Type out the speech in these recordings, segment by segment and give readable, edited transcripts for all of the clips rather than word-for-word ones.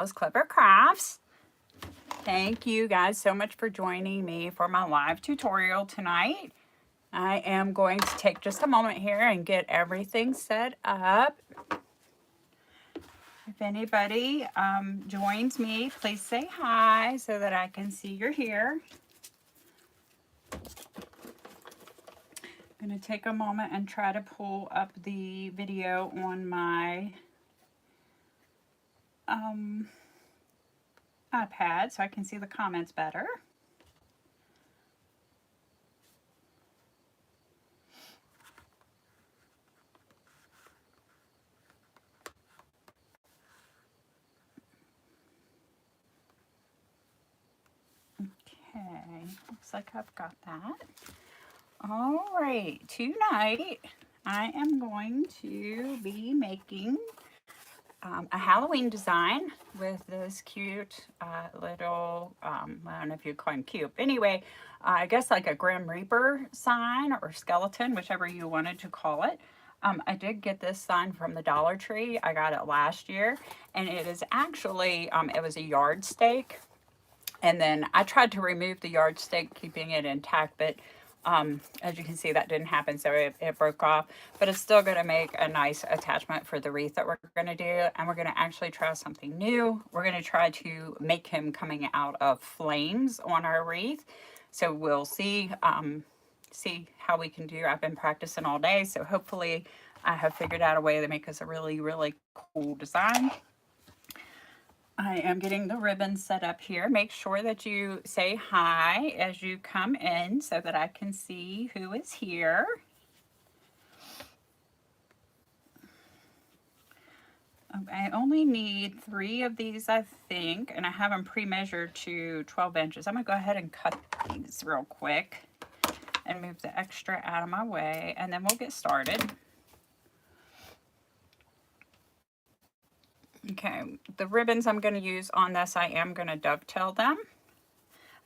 was Klever Krafts. Thank you guys so much for joining me for my live tutorial tonight. I am going to take just a moment here and get everything set up. If anybody joins me, please say hi so that I can see you're here. I'm going to take a moment and try to pull up the video on my iPad so I can see the comments better. Okay, looks like I've got that. All right, tonight I am going to be making a Halloween design with this cute little, I don't know if you call him cute. Anyway, I guess like a Grim Reaper sign or skeleton, whichever you wanted to call it. I did get this sign from the Dollar Tree. I got it last year, and it is actually, it was a yardstake. And then I tried to remove the yardstake, keeping it intact, but as you can see, that didn't happen, so it broke off. But it's still going to make a nice attachment for the wreath that we're going to do. And we're going to actually try something new. We're going to try to make him coming out of flames on our wreath. So we'll see how we can do. I've been practicing all day, so hopefully I have figured out a way to make us a really, really cool design. I am getting the ribbon set up here. Make sure that you say hi as you come in so that I can see who is here. I only need 3 of these, I think, and I have them pre-measured to 12 inches. I'm going to go ahead and cut these real quick and move the extra out of my way, and then we'll get started. Okay, the ribbons I'm going to use on this, I am going to dovetail them.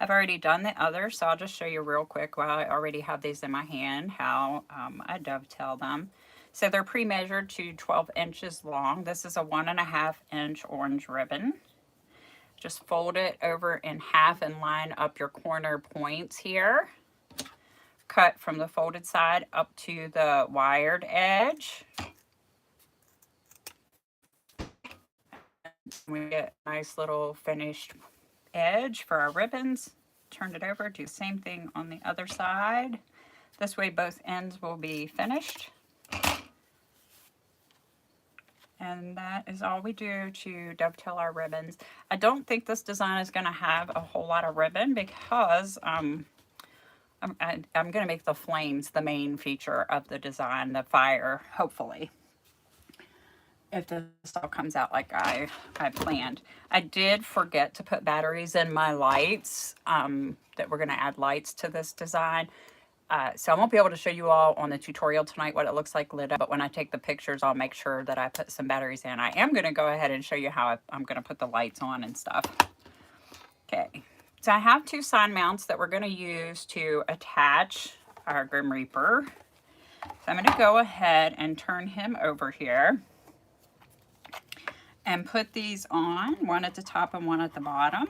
I've already done the other, so I'll just show you real quick while I already have these in my hand how I dovetail them. So they're pre-measured to 12 inches long. This is a 1.5 inch orange ribbon. Just fold it over in half and line up your corner points here. Cut from the folded side up to the wired edge. We get a nice little finished edge for our ribbons. Turn it over, do the same thing on the other side. This way both ends will be finished. And that is all we do to dovetail our ribbons. I don't think this design is going to have a whole lot of ribbon because I'm going to make the flames the main feature of the design, the fire, hopefully, if this all comes out like I planned. I did forget to put batteries in my lights, that we're going to add lights to this design. So I won't be able to show you all on the tutorial tonight what it looks like lit up, but when I take the pictures, I'll make sure that I put some batteries in. I am going to go ahead and show you how I'm going to put the lights on and stuff. Okay, so I have 2 sign mounts that we're going to use to attach our Grim Reaper. So I'm going to go ahead and turn him over here and put these on, one at the top and one at the bottom,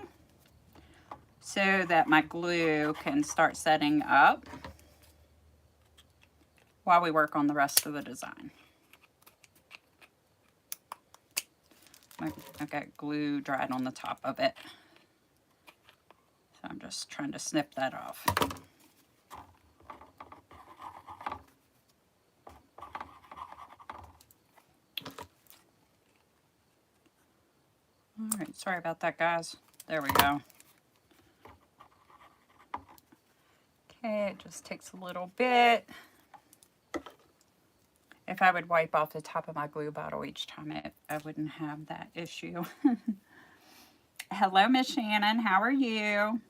so that my glue can start setting up while we work on the rest of the design. I've got glue dried on the top of it, so I'm just trying to snip that off. All right, sorry about that, guys. There we go. Okay, it just takes a little bit. If I would wipe off the top of my glue bottle each time, I wouldn't have that issue. Hello, Miss Shannon. How are you?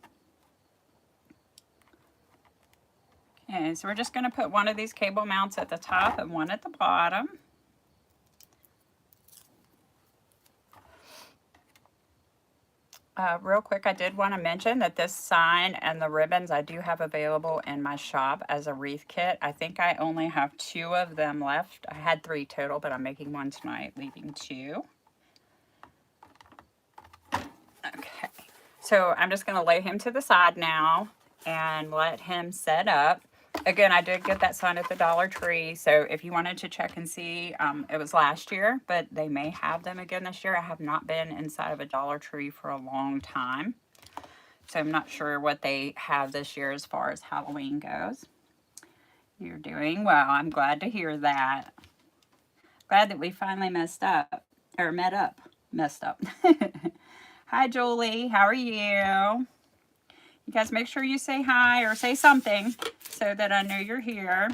Okay, so we're just going to put one of these cable mounts at the top and one at the bottom. Real quick, I did want to mention that this sign and the ribbons I do have available in my shop as a wreath kit. I think I only have 2 of them left. I had 3 total, but I'm making one tonight, leaving 2. So I'm just going to lay him to the side now and let him set up. Again, I did get that sign at the Dollar Tree, so if you wanted to check and see, it was last year, but they may have them again this year. I have not been inside of a Dollar Tree for a long time, so I'm not sure what they have this year as far as Halloween goes. You're doing well. I'm glad to hear that. Glad that we finally messed up. Hi, Julie. How are you? You guys make sure you say hi or say something so that I know you're here.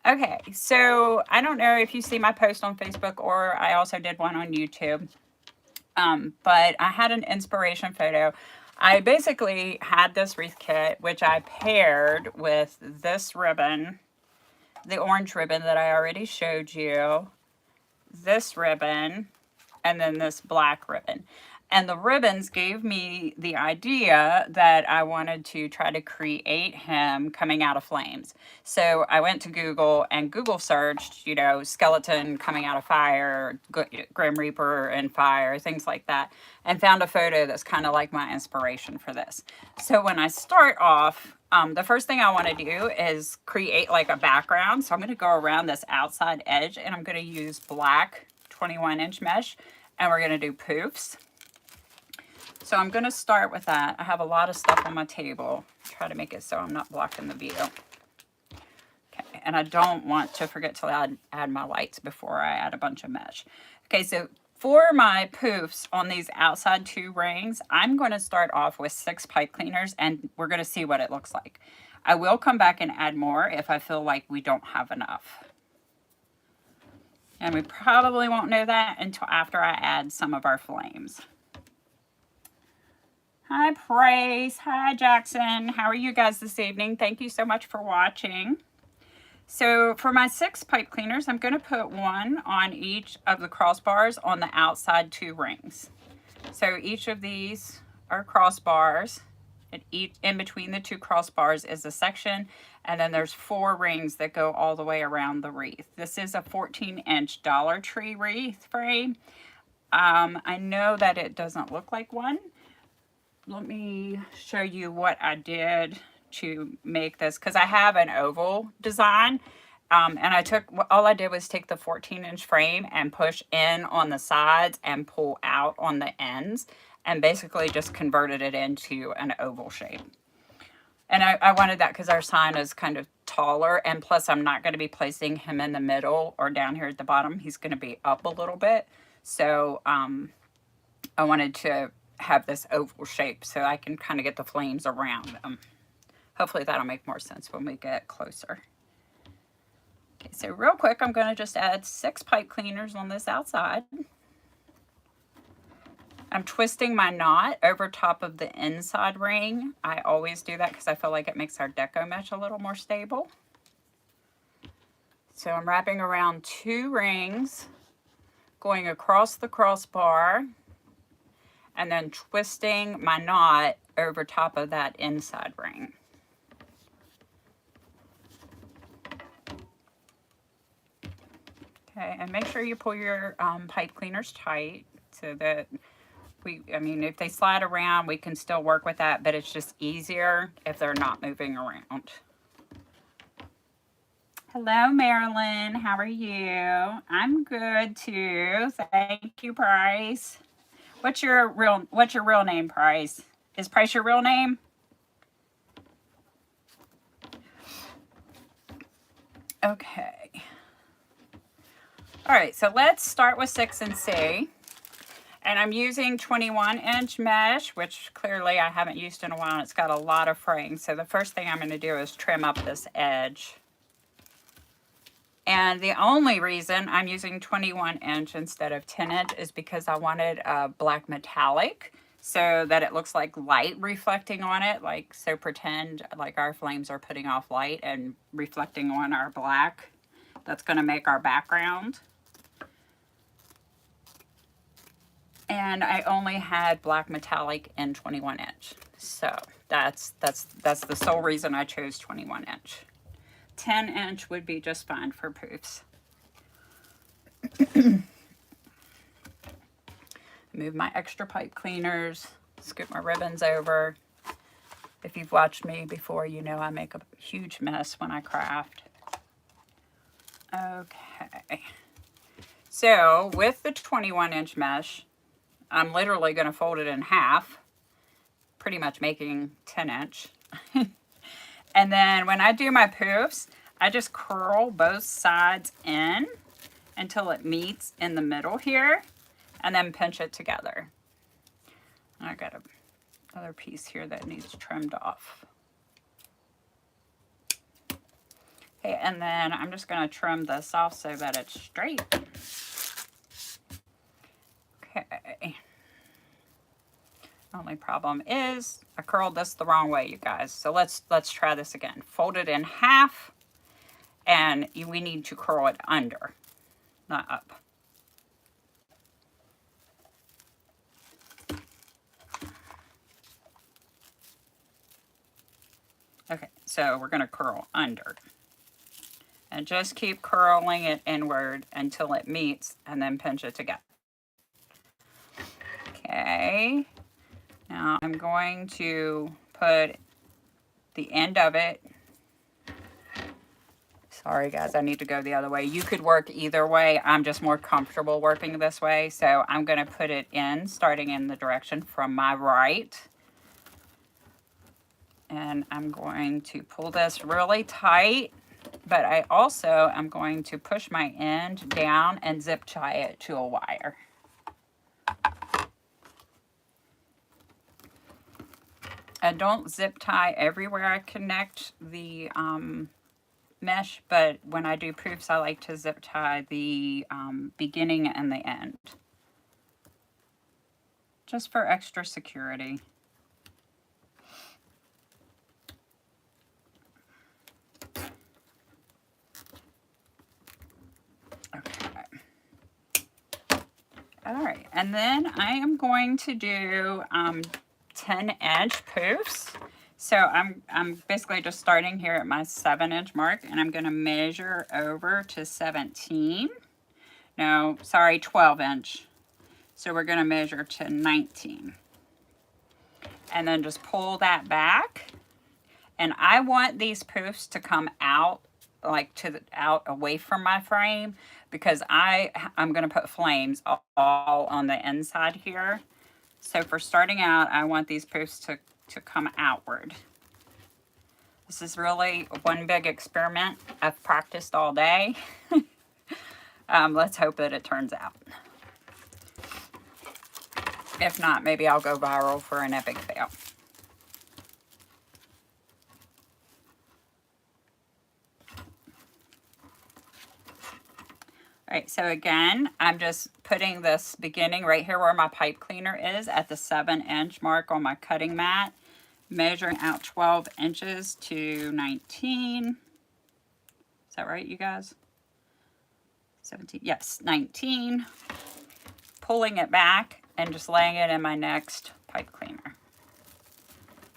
Okay, so I don't know if you see my post on Facebook, or I also did one on YouTube. But I had an inspiration photo. I basically had this wreath kit, which I paired with this ribbon, the orange ribbon that I already showed you, this ribbon, and then this black ribbon. And the ribbons gave me the idea that I wanted to try to create him coming out of flames. So I went to Google and Google searched, you know, skeleton coming out of fire, Grim Reaper and fire, things like that, and found a photo that's kind of like my inspiration for this. So when I start off, the first thing I want to do is create like a background. So I'm going to go around this outside edge and I'm going to use black 21-inch mesh, and we're going to do poofs. So I'm going to start with that. I have a lot of stuff on my table. Try to make it so I'm not blocking the view. Okay, and I don't want to forget to add my lights before I add a bunch of mesh. Okay, so for my poofs on these outside 2 rings, I'm going to start off with 6 pipe cleaners, and we're going to see what it looks like. I will come back and add more if I feel like we don't have enough. And we probably won't know that until after I add some of our flames. Hi, Praise. Hi, Jackson. How are you guys this evening? Thank you so much for watching. So for my 6 pipe cleaners, I'm going to put 1 on each of the crossbars on the outside 2 rings. So each of these are crossbars. In between the 2 crossbars is a section, and then there's 4 rings that go all the way around the wreath. This is a 14-inch Dollar Tree wreath frame. I know that it doesn't look like one. Let me show you what I did to make this, because I have an oval design, and all I did was take the 14-inch frame and push in on the sides and pull out on the ends, and basically just converted it into an oval shape. And I wanted that because our sign is kind of taller, and plus I'm not going to be placing him in the middle or down here at the bottom. He's going to be up a little bit, so I wanted to have this oval shape so I can kind of get the flames around them. Hopefully that'll make more sense when we get closer. Okay, so real quick, I'm going to just add 6 pipe cleaners on this outside. I'm twisting my knot over top of the inside ring. I always do that because I feel like it makes our deco mesh a little more stable. So I'm wrapping around 2 rings, going across the crossbar, and then twisting my knot over top of that inside ring. Okay, and make sure you pull your pipe cleaners tight so that if they slide around, we can still work with that, but it's just easier if they're not moving around. Hello, Marilyn. How are you? I'm good too. Thank you, Price. What's your real name, Price? Is Price your real name? Okay. All right, so let's start with 6 and see. And I'm using 21-inch mesh, which clearly I haven't used in a while. It's got a lot of fraying. So the first thing I'm going to do is trim up this edge. And the only reason I'm using 21-inch instead of 10-inch is because I wanted a black metallic so that it looks like light reflecting on it. So pretend like our flames are putting off light and reflecting on our black. That's going to make our background. And I only had black metallic in 21-inch. So that's the sole reason I chose 21-inch. 10-inch would be just fine for poofs. Move my extra pipe cleaners Scoop my ribbons over. If you've watched me before, you know I make a huge mess when I craft. Okay. So with the 21-inch mesh, I'm literally going to fold it in half, pretty much making 10-inch. And then when I do my poofs, I just curl both sides in until it meets in the middle here, and then pinch it together. I got another piece here that needs trimmed off. Okay, and then I'm just going to trim this off so that it's straight. Okay. Only problem is I curled this the wrong way, you guys. So let's try this again. Fold it in half, and we need to curl it under, not up. Okay, so we're going to curl under. And just keep curling it inward until it meets, and then pinch it together. Okay. Now I'm going to put the end of it. Sorry guys, I need to go the other way. You could work either way. I'm just more comfortable working this way. So I'm going to put it in, starting in the direction from my right. And I'm going to pull this really tight. But I also am going to push my end down and zip tie it to a wire. I don't zip tie everywhere I connect the mesh, but when I do poofs, I like to zip tie the beginning and the end, just for extra security. Okay. All right, and then I am going to do 10-inch poofs. So I'm basically just starting here at my 7-inch mark, and I'm going to measure over to 17. No, sorry, 12-inch. So we're going to measure to 19. And then just pull that back. And I want these poofs to come out, like out away from my frame, because I'm going to put flames all on the inside here. So for starting out, I want these poofs to come outward. This is really one big experiment. I've practiced all day. Let's hope that it turns out. If not, maybe I'll go viral for an epic fail. All right, so again, I'm just putting this beginning right here where my pipe cleaner is at the 7-inch mark on my cutting mat, measuring out 12 inches to 19. Is that right, you guys? 17, yes, 19. Pulling it back and just laying it in my next pipe cleaner.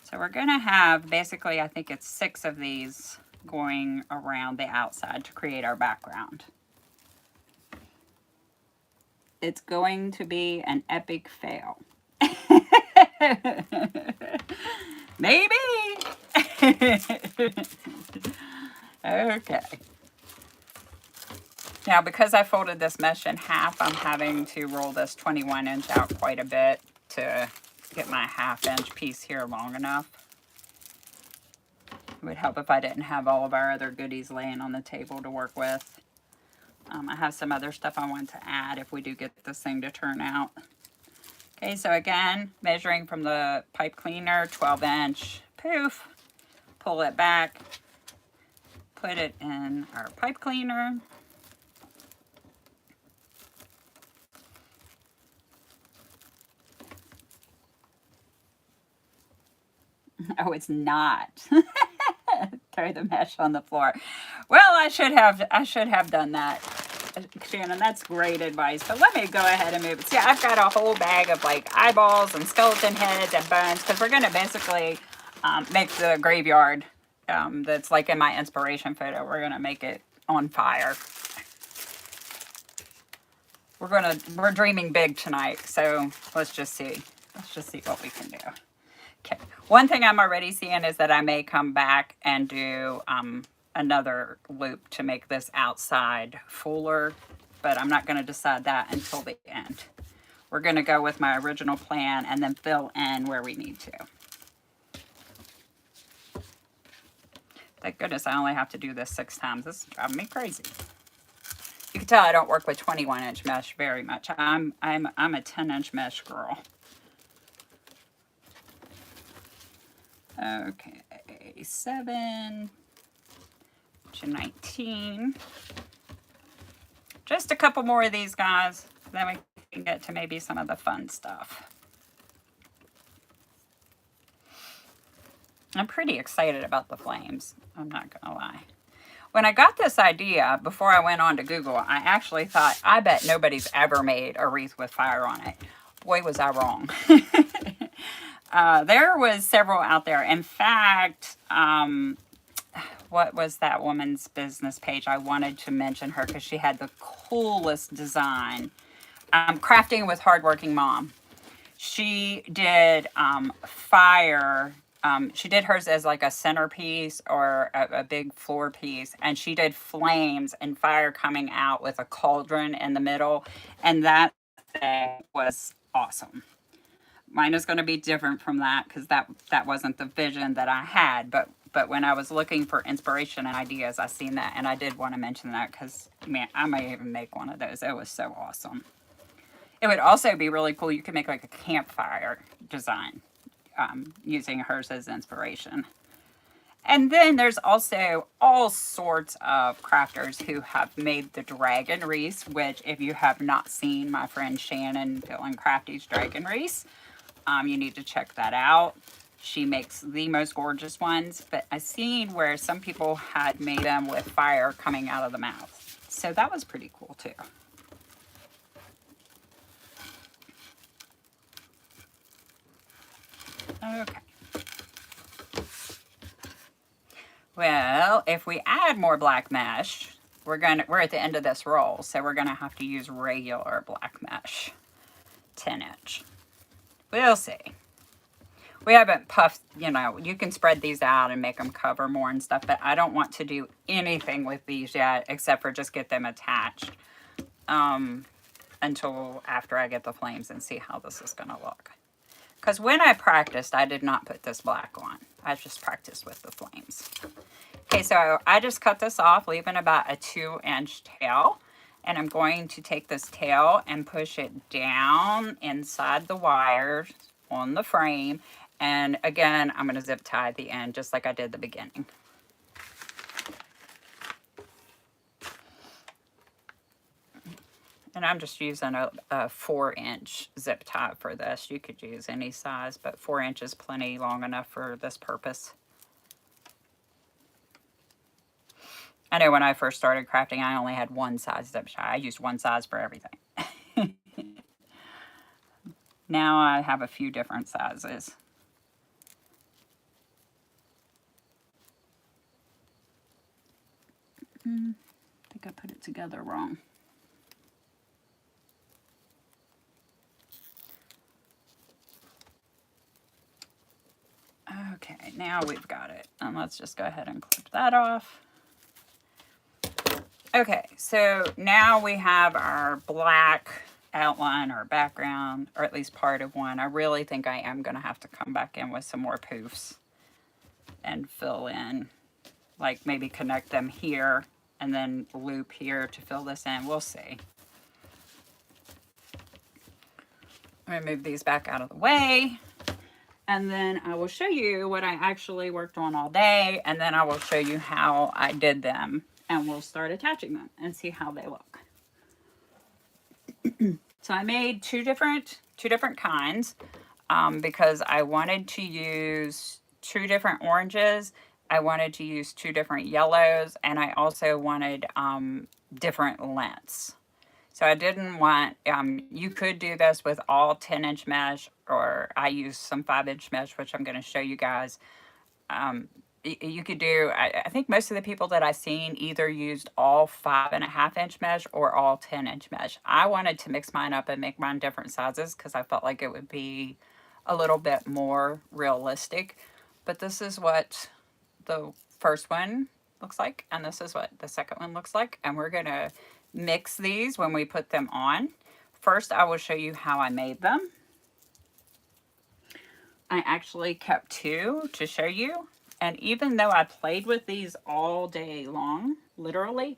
So we're gonna have basically, I think it's 6 of these going around the outside to create our background. It's going to be an epic fail. Maybe. Okay. Now, because I folded this mesh in half, I'm having to roll this 21-inch out quite a bit to get my 1/2-inch piece here long enough. It would help if I didn't have all of our other goodies laying on the table to work with. I have some other stuff I want to add if we do get this thing to turn out. Okay, so again, measuring from the pipe cleaner, 12-inch poof, pull it back, put it in our pipe cleaner. Oh, it's not. Throw the mesh on the floor. Well, I should have done that. Shannon, that's great advice. But let me go ahead and move it. See, I've got a whole bag of like eyeballs and skeleton heads and bones, because we're going to basically make the graveyard that's like in my inspiration photo. We're going to make it on fire. We're dreaming big tonight, so let's just see. Let's just see what we can do. Okay. One thing I'm already seeing is that I may come back and do another loop to make this outside fuller, but I'm not going to decide that until the end. We're going to go with my original plan and then fill in where we need to. Thank goodness I only have to do this 6 times. This is driving me crazy. You can tell I don't work with 21-inch mesh very much. I'm a 10-inch mesh girl. Okay, 7 to 19. Just a couple more of these guys, then we can get to maybe some of the fun stuff. I'm pretty excited about the flames, I'm not gonna lie. When I got this idea, before I went on to Google, I actually thought, I bet nobody's ever made a wreath with fire on it. Boy, was I wrong. There was several out there. In fact, what was that woman's business page? I wanted to mention her because she had the coolest design. Crafting with Hardworking Mom. She did fire. She did hers as like a centerpiece or a big floor piece, and she did flames and fire coming out with a cauldron in the middle, and that thing was awesome. Mine is going to be different from that because that wasn't the vision that I had, but when I was looking for inspiration and ideas, I seen that, and I did want to mention that because, man, I might even make one of those. It was so awesome. It would also be really cool. You could make like a campfire design using hers as inspiration. And then there's also all sorts of crafters who have made the dragon wreaths, which if you have not seen my friend Shannon Dylan Crafty's dragon wreaths, you need to check that out. She makes the most gorgeous ones, but I've seen where some people had made them with fire coming out of the mouth. So that was pretty cool too. Okay. Well, if we add more black mesh, we're at the end of this roll, so we're gonna have to use regular black mesh, 10-inch. We'll see. We haven't puffed, you know, you can spread these out and make them cover more and stuff, but I don't want to do anything with these yet except for just get them attached until after I get the flames and see how this is going to look. Because when I practiced, I did not put this black on. I just practiced with the flames. Okay, so I just cut this off, leaving about a 2-inch tail. And I'm going to take this tail and push it down inside the wires on the frame. And again, I'm going to zip tie the end just like I did the beginning. And I'm just using a 4-inch zip tie for this. You could use any size, but 4 inches is plenty long enough for this purpose. I know when I first started crafting, I only had one size zip tie. I used one size for everything. Now I have a few different sizes. I think I put it together wrong. Okay, now we've got it. And let's just go ahead and clip that off. Okay, so now we have our black outline or background, or at least part of one. I really think I am going to have to come back in with some more poofs and fill in, like maybe connect them here and then loop here to fill this in. We'll see. I'm going to move these back out of the way. And then I will show you what I actually worked on all day. And then I will show you how I did them. And we'll start attaching them and see how they look. So I made two different kinds because I wanted to use 2 different oranges. I wanted to use 2 different yellows, and I also wanted different lengths. So I didn't want, you could do this with all 10-inch mesh, or I used some 5-inch mesh, which I'm going to show you guys. You could do, I think most of the people that I've seen either used all 5.5-inch mesh or all 10-inch mesh. I wanted to mix mine up and make mine different sizes because I felt like it would be a little bit more realistic. But this is what the first one looks like, and this is what the second one looks like, and we're going to mix these when we put them on. First, I will show you how I made them. I actually kept two to show you, and even though I played with these all day long, literally,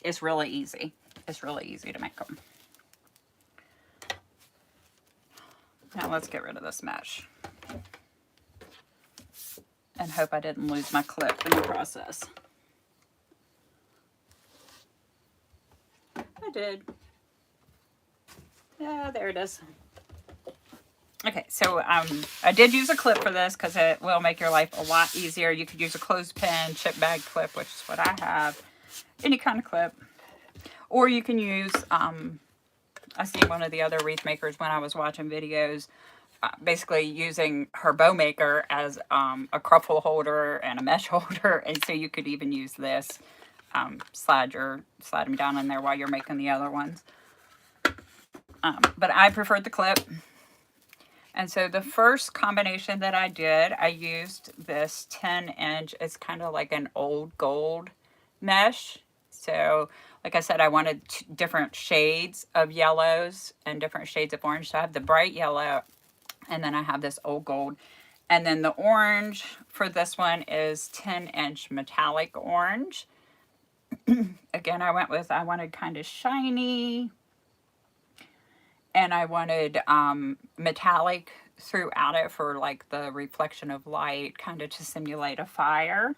it's really easy. It's really easy to make them. Now let's get rid of this mesh. And hope I didn't lose my clip in the process. I did. Yeah, there it is. Okay, so I did use a clip for this because it will make your life a lot easier. You could use a clothespin, chip bag clip, which is what I have. Any kind of clip. Or you can use, I see one of the other wreath makers when I was watching videos, basically using her bow maker as a crumple holder and a mesh holder. And so you could even use this, slide them down in there while you're making the other ones. But I preferred the clip. And so the first combination that I did, I used this 10-inch, it's kind of like an old gold mesh. So like I said, I wanted different shades of yellows and different shades of orange. So I have the bright yellow, and then I have this old gold. And then the orange for this one is 10-inch metallic orange. Again, I wanted kind of shiny, and I wanted metallic throughout it for like the reflection of light, kind of to simulate a fire.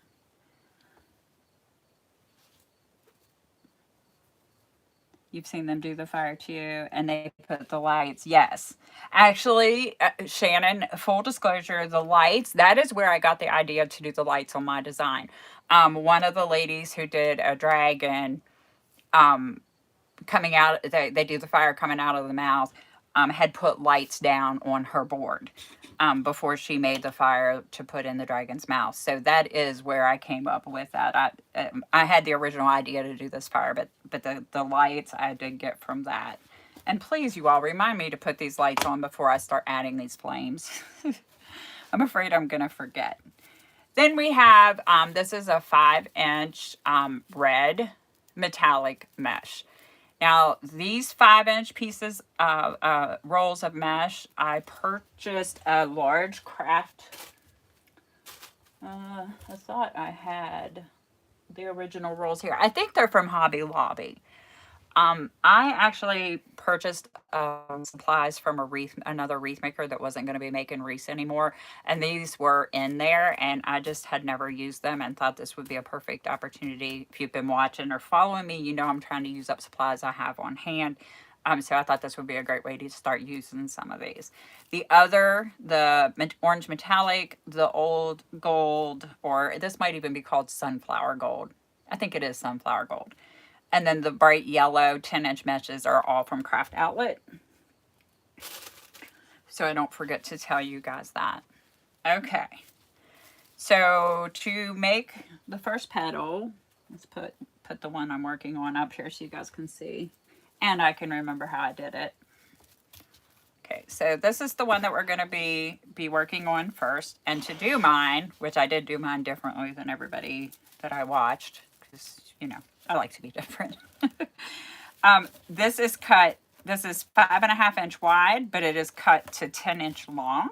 You've seen them do the fire too, and they put the lights. Yes. Actually, Shannon, full disclosure, the lights, that is where I got the idea to do the lights on my design. One of the ladies who did a dragon, coming out, they do the fire coming out of the mouth, had put lights down on her board before she made the fire to put in the dragon's mouth. So that is where I came up with that. I had the original idea to do this fire, but the lights I did get from that. And please, you all, remind me to put these lights on before I start adding these flames. I'm afraid I'm going to forget. Then we have, this is a 5-inch red metallic mesh. Now, these 5-inch pieces, rolls of mesh, I purchased a large Kraft. I thought I had the original rolls here. I think they're from Hobby Lobby. I actually purchased supplies from another wreath maker that wasn't going to be making wreaths anymore, and these were in there, and I just had never used them and thought this would be a perfect opportunity. If you've been watching or following me, you know I'm trying to use up supplies I have on hand. So I thought this would be a great way to start using some of these. The orange metallic, the old gold, or this might even be called sunflower gold. I think it is sunflower gold. And then the bright yellow 10-inch meshes are all from Craft Outlet. So I don't forget to tell you guys that. Okay. So to make the first petal, let's put the one I'm working on up here so you guys can see. And I can remember how I did it. Okay, so this is the one that we're going to be working on first. And to do mine, which I did do mine differently than everybody that I watched, because, you know, I like to be different. This is cut, this is 5.5-inch wide, but it is cut to 10-inch long,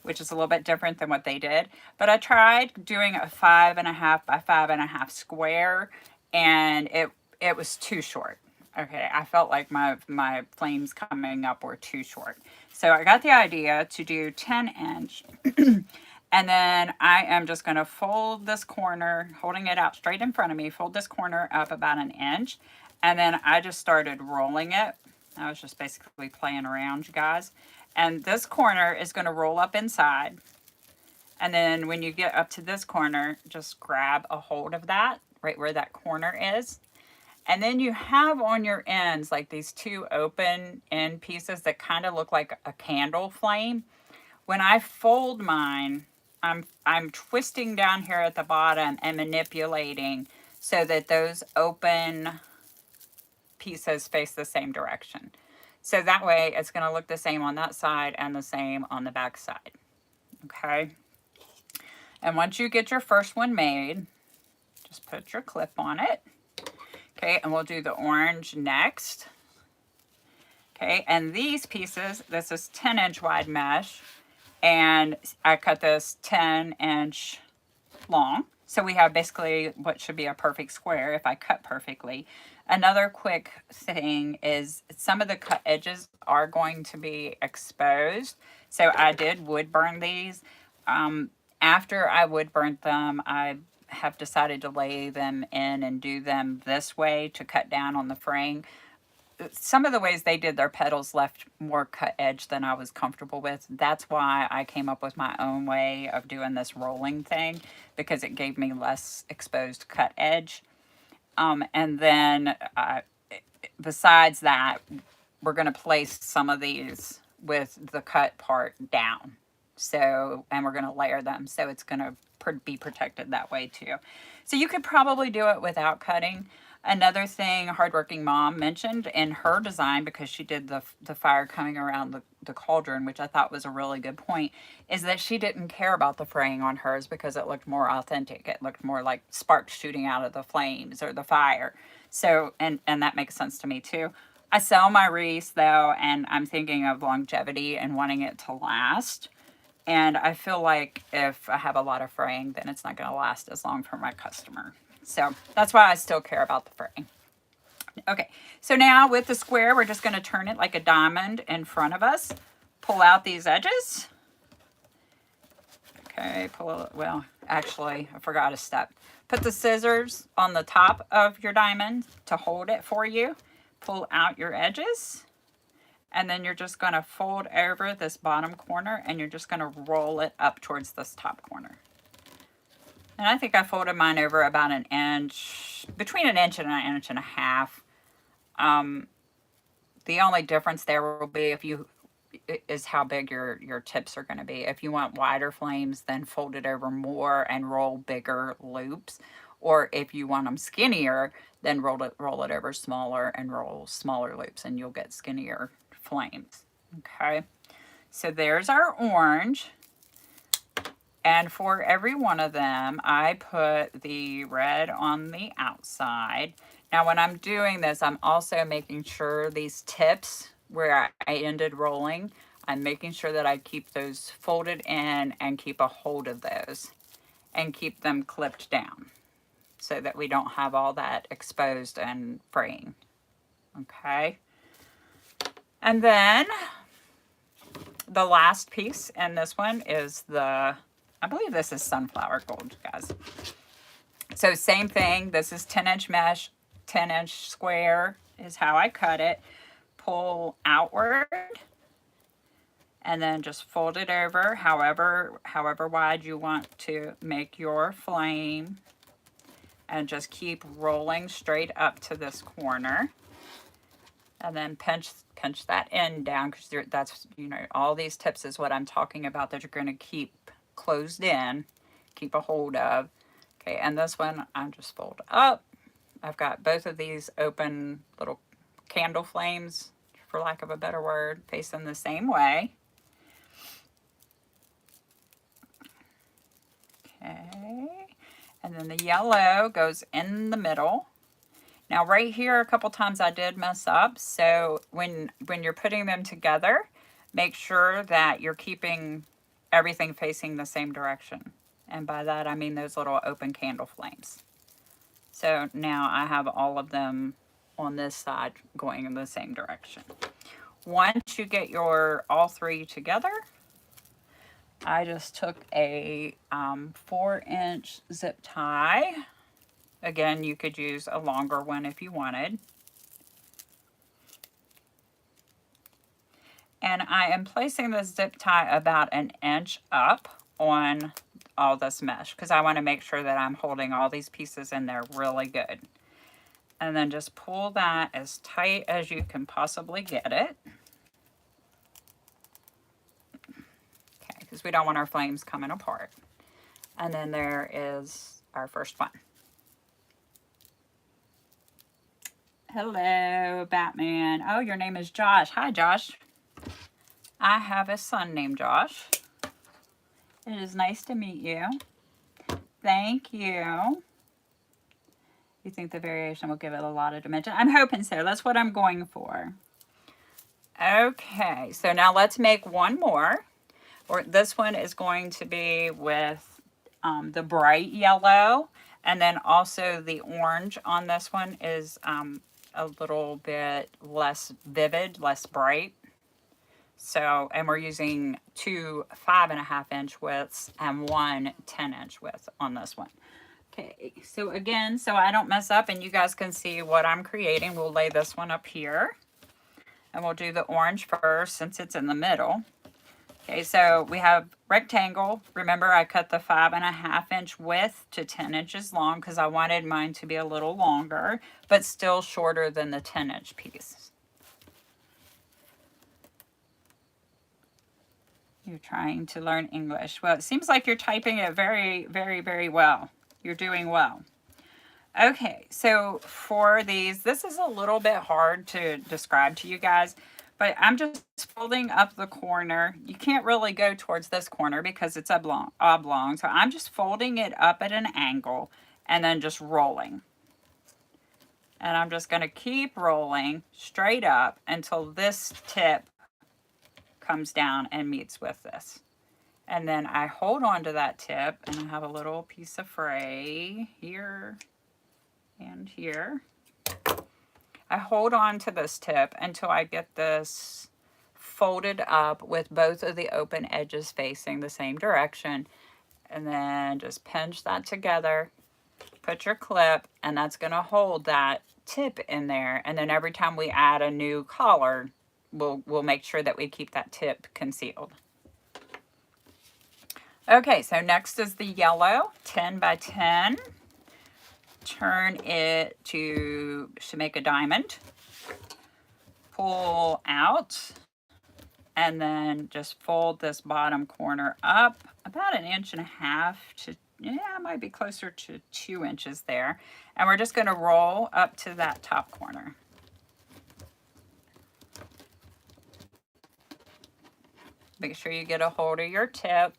which is a little bit different than what they did. But I tried doing a 5.5 by 5.5 square, and it was too short. Okay, I felt like my flames coming up were too short. So I got the idea to do 10-inch. And then I am just going to fold this corner, holding it out straight in front of me, fold this corner up about 1 inch. And then I just started rolling it. I was just basically playing around, you guys. And this corner is going to roll up inside. And then when you get up to this corner, just grab a hold of that, right where that corner is. And then you have on your ends like these two open end pieces that kind of look like a candle flame. When I fold mine, I'm twisting down here at the bottom and manipulating so that those open pieces face the same direction. So that way it's going to look the same on that side and the same on the back side. Okay. And once you get your first one made, just put your clip on it. Okay, and we'll do the orange next. Okay, and these pieces, this is 10-inch wide mesh, and I cut this 10-inch long. So we have basically what should be a perfect square if I cut perfectly. Another quick thing is some of the cut edges are going to be exposed. So I did wood burn these. After I wood burnt them, I have decided to lay them in and do them this way to cut down on the fraying. Some of the ways they did their petals left more cut edge than I was comfortable with. That's why I came up with my own way of doing this rolling thing, because it gave me less exposed cut edge. And then besides that, we're going to place some of these with the cut part down. So, and we're going to layer them, so it's going to be protected that way too. So you could probably do it without cutting. Another thing Hardworking Mom mentioned in her design, because she did the fire coming around the cauldron, which I thought was a really good point, is that she didn't care about the fraying on hers because it looked more authentic. It looked more like sparks shooting out of the flames or the fire. So, and that makes sense to me too. I sell my wreaths though, and I'm thinking of longevity and wanting it to last. And I feel like if I have a lot of fraying, then it's not going to last as long for my customer. So that's why I still care about the fraying. Okay, so now with the square, we're just going to turn it like a diamond in front of us. Pull out these edges. Okay, pull it. Well, actually, I forgot a step. Put the scissors on the top of your diamond to hold it for you. Pull out your edges. And then you're just going to fold over this bottom corner, and you're just going to roll it up towards this top corner. And I think I folded mine over about an inch, between an inch and an inch and a half. The only difference there will be is how big your tips are going to be. If you want wider flames, then fold it over more and roll bigger loops. Or if you want them skinnier, then roll it over smaller and roll smaller loops, and you'll get skinnier flames. Okay, so there's our orange, and for every one of them I put the red on the outside. Now when I'm doing this, I'm also making sure these tips where I ended rolling, I'm making sure that I keep those folded in and keep a hold of those and keep them clipped down so that we don't have all that exposed and fraying. Okay. And then the last piece in this one is I believe this is sunflower gold, guys. So same thing. This is 10-inch mesh, 10-inch square is how I cut it. Pull outward and then just fold it over however wide you want to make your flame, and just keep rolling straight up to this corner. And then pinch that end down, because that's, you know, all these tips is what I'm talking about that you're going to keep closed in, keep a hold of. Okay, and this one I just fold up. I've got both of these open little candle flames, for lack of a better word, facing the same way. Okay, and then the yellow goes in the middle. Now right here, a couple times I did mess up, so when you're putting them together, make sure that you're keeping everything facing the same direction. And by that I mean those little open candle flames. So now I have all of them on this side going in the same direction. Once you get all three together, I just took a 4-inch zip tie. Again, you could use a longer one if you wanted. And I am placing the zip tie about an inch up on all this mesh, because I want to make sure that I'm holding all these pieces in there really good. And then just pull that as tight as you can possibly get it. Okay, because we don't want our flames coming apart. And then there is our first one. Hello, Batman. Oh, your name is Josh. Hi, Josh. I have a son named Josh. It is nice to meet you. Thank you. You think the variation will give it a lot of dimension? I'm hoping so. That's what I'm going for. Okay, so now let's make one more. Or this one is going to be with the bright yellow, and then also the orange on this one is a little bit less vivid, less bright. So, and we're using two 5.5 inch widths and one 10-inch width on this one. Okay, so again, so I don't mess up and you guys can see what I'm creating, we'll lay this one up here. And we'll do the orange first since it's in the middle. Okay, so we have rectangle. Remember, I cut the 5.5 inch width to 10 inches long because I wanted mine to be a little longer, but still shorter than the 10-inch piece. You're trying to learn English. Well, it seems like you're typing it very, very, very well. You're doing well. Okay, so for these, this is a little bit hard to describe to you guys, but I'm just folding up the corner. You can't really go towards this corner because it's oblong. So I'm just folding it up at an angle and then just rolling. And I'm just going to keep rolling straight up until this tip comes down and meets with this. And then I hold on to that tip and I have a little piece of fray here and here. I hold on to this tip until I get this folded up with both of the open edges facing the same direction. And then just pinch that together, put your clip, and that's going to hold that tip in there. And then every time we add a new collar, we'll make sure that we keep that tip concealed. Okay, so next is the yellow, 10 by 10. Turn it to make a diamond. Pull out and then just fold this bottom corner up about 1.5 inches to, yeah, it might be closer to 2 inches there. And we're just going to roll up to that top corner. Make sure you get a hold of your tip.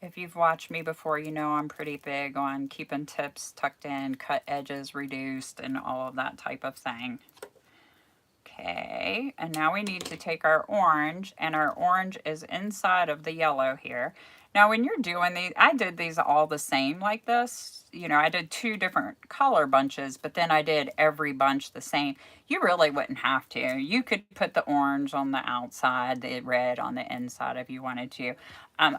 If you've watched me before, you know I'm pretty big on keeping tips tucked in, cut edges reduced, and all of that type of thing. Okay, and now we need to take our orange, and our orange is inside of the yellow here. Now when you're doing these, I did these all the same like this. You know, I did 2 different color bunches, but then I did every bunch the same. You really wouldn't have to. You could put the orange on the outside, the red on the inside if you wanted to.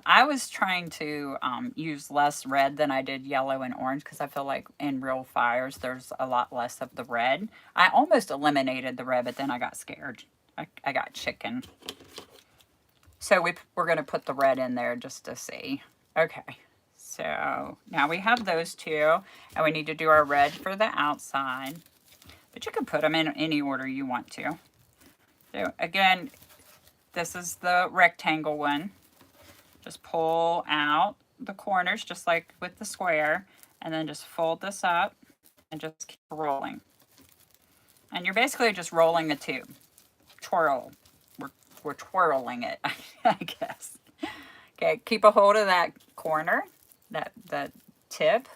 I was trying to use less red than I did yellow and orange because I feel like in real fires there's a lot less of the red. I almost eliminated the red, but then I got scared. I got chicken. So we're going to put the red in there just to see. Okay, so now we have those 2, and we need to do our red for the outside. But you can put them in any order you want to. So again, this is the rectangle one. Just pull out the corners just like with the square, and then just fold this up and just keep rolling. And you're basically just rolling a tube. Twirl. We're twirling it, I guess. Okay, keep a hold of that corner, the tip,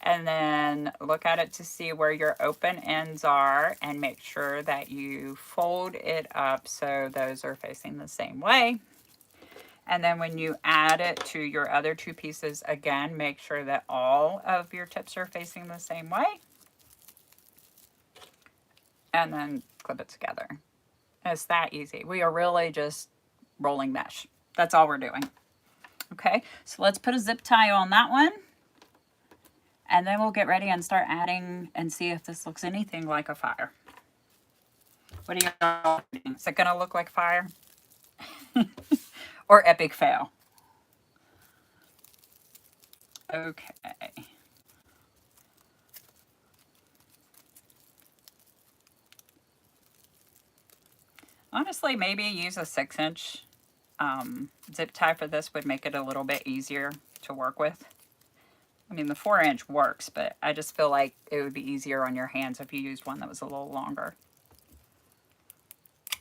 and then look at it to see where your open ends are and make sure that you fold it up so those are facing the same way. And then when you add it to your other 2 pieces, again, make sure that all of your tips are facing the same way. And then clip it together. It's that easy. We are really just rolling mesh. That's all we're doing. Okay, so let's put a zip tie on that one. And then we'll get ready and start adding and see if this looks anything like a fire. What do y'all think? Is it going to look like fire? Or epic fail? Okay. Honestly, maybe use a 6-inch zip tie for this would make it a little bit easier to work with. I mean, the 4-inch works, but I just feel like it would be easier on your hands if you used one that was a little longer.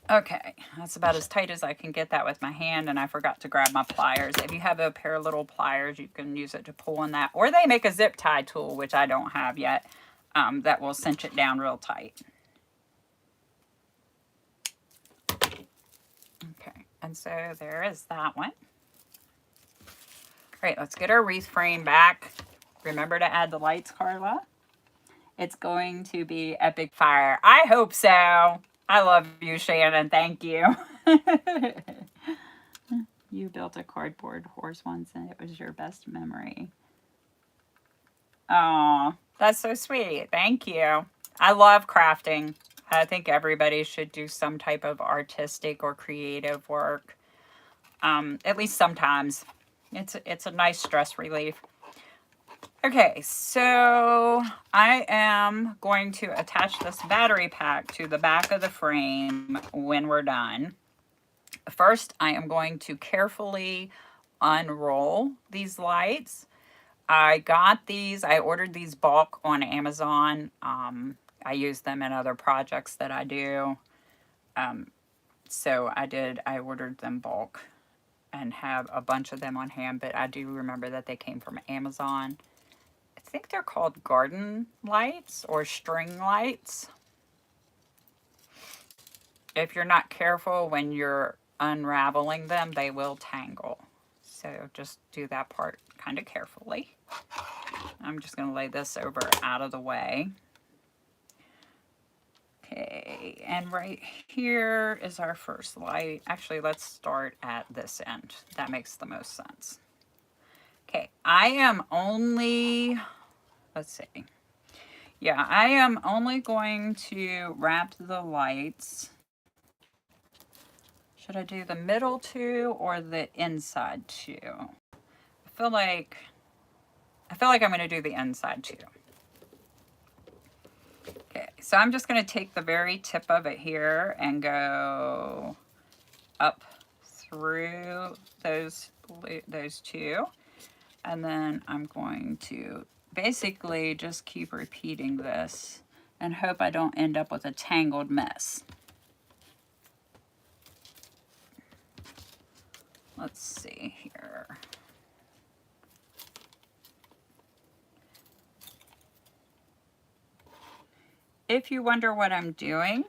Okay, that's about as tight as I can get that with my hand, and I forgot to grab my pliers. If you have a pair of little pliers, you can use it to pull on that. Or they make a zip tie tool, which I don't have yet, that will cinch it down real tight. Okay, and so there is that one. All right, let's get our wreath frame back. Remember to add the lights, Karla. It's going to be epic fire. I hope so. I love you, Shannon. Thank you. You built a cardboard horse once and it was your best memory. Oh, that's so sweet. Thank you. I love crafting. I think everybody should do some type of artistic or creative work. At least sometimes. It's a nice stress relief. Okay, so I am going to attach this battery pack to the back of the frame when we're done. First, I am going to carefully unroll these lights. I got these, I ordered these bulk on Amazon. I use them in other projects that I do. So I ordered them bulk and have a bunch of them on hand, but I do remember that they came from Amazon. I think they're called garden lights or string lights. If you're not careful when you're unraveling them, they will tangle. So just do that part kind of carefully. I'm just going to lay this over out of the way. Okay, and right here is our first light. Actually, let's start at this end. That makes the most sense. Okay, I am only, let's see. Yeah, I am only going to wrap the lights. Should I do the middle two or the inside two? I feel like I'm going to do the inside two. Okay, so I'm just going to take the very tip of it here and go up through those two. And then I'm going to basically just keep repeating this and hope I don't end up with a tangled mess. Let's see here. If you wonder what I'm doing,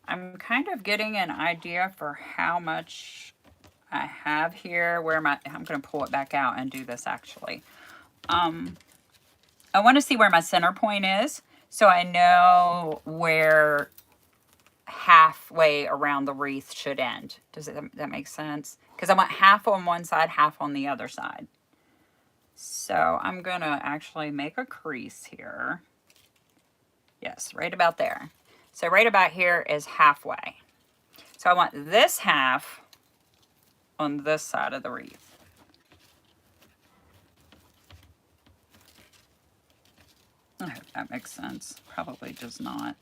I'm kind of getting an idea for how much I have here. I'm going to pull it back out and do this actually. I want to see where my center point is so I know where halfway around the wreath should end. Does that make sense? Because I want half on one side, half on the other side. So I'm going to actually make a crease here. Yes, right about there. So right about here is halfway. So I want this half on this side of the wreath. I hope that makes sense. Probably does not.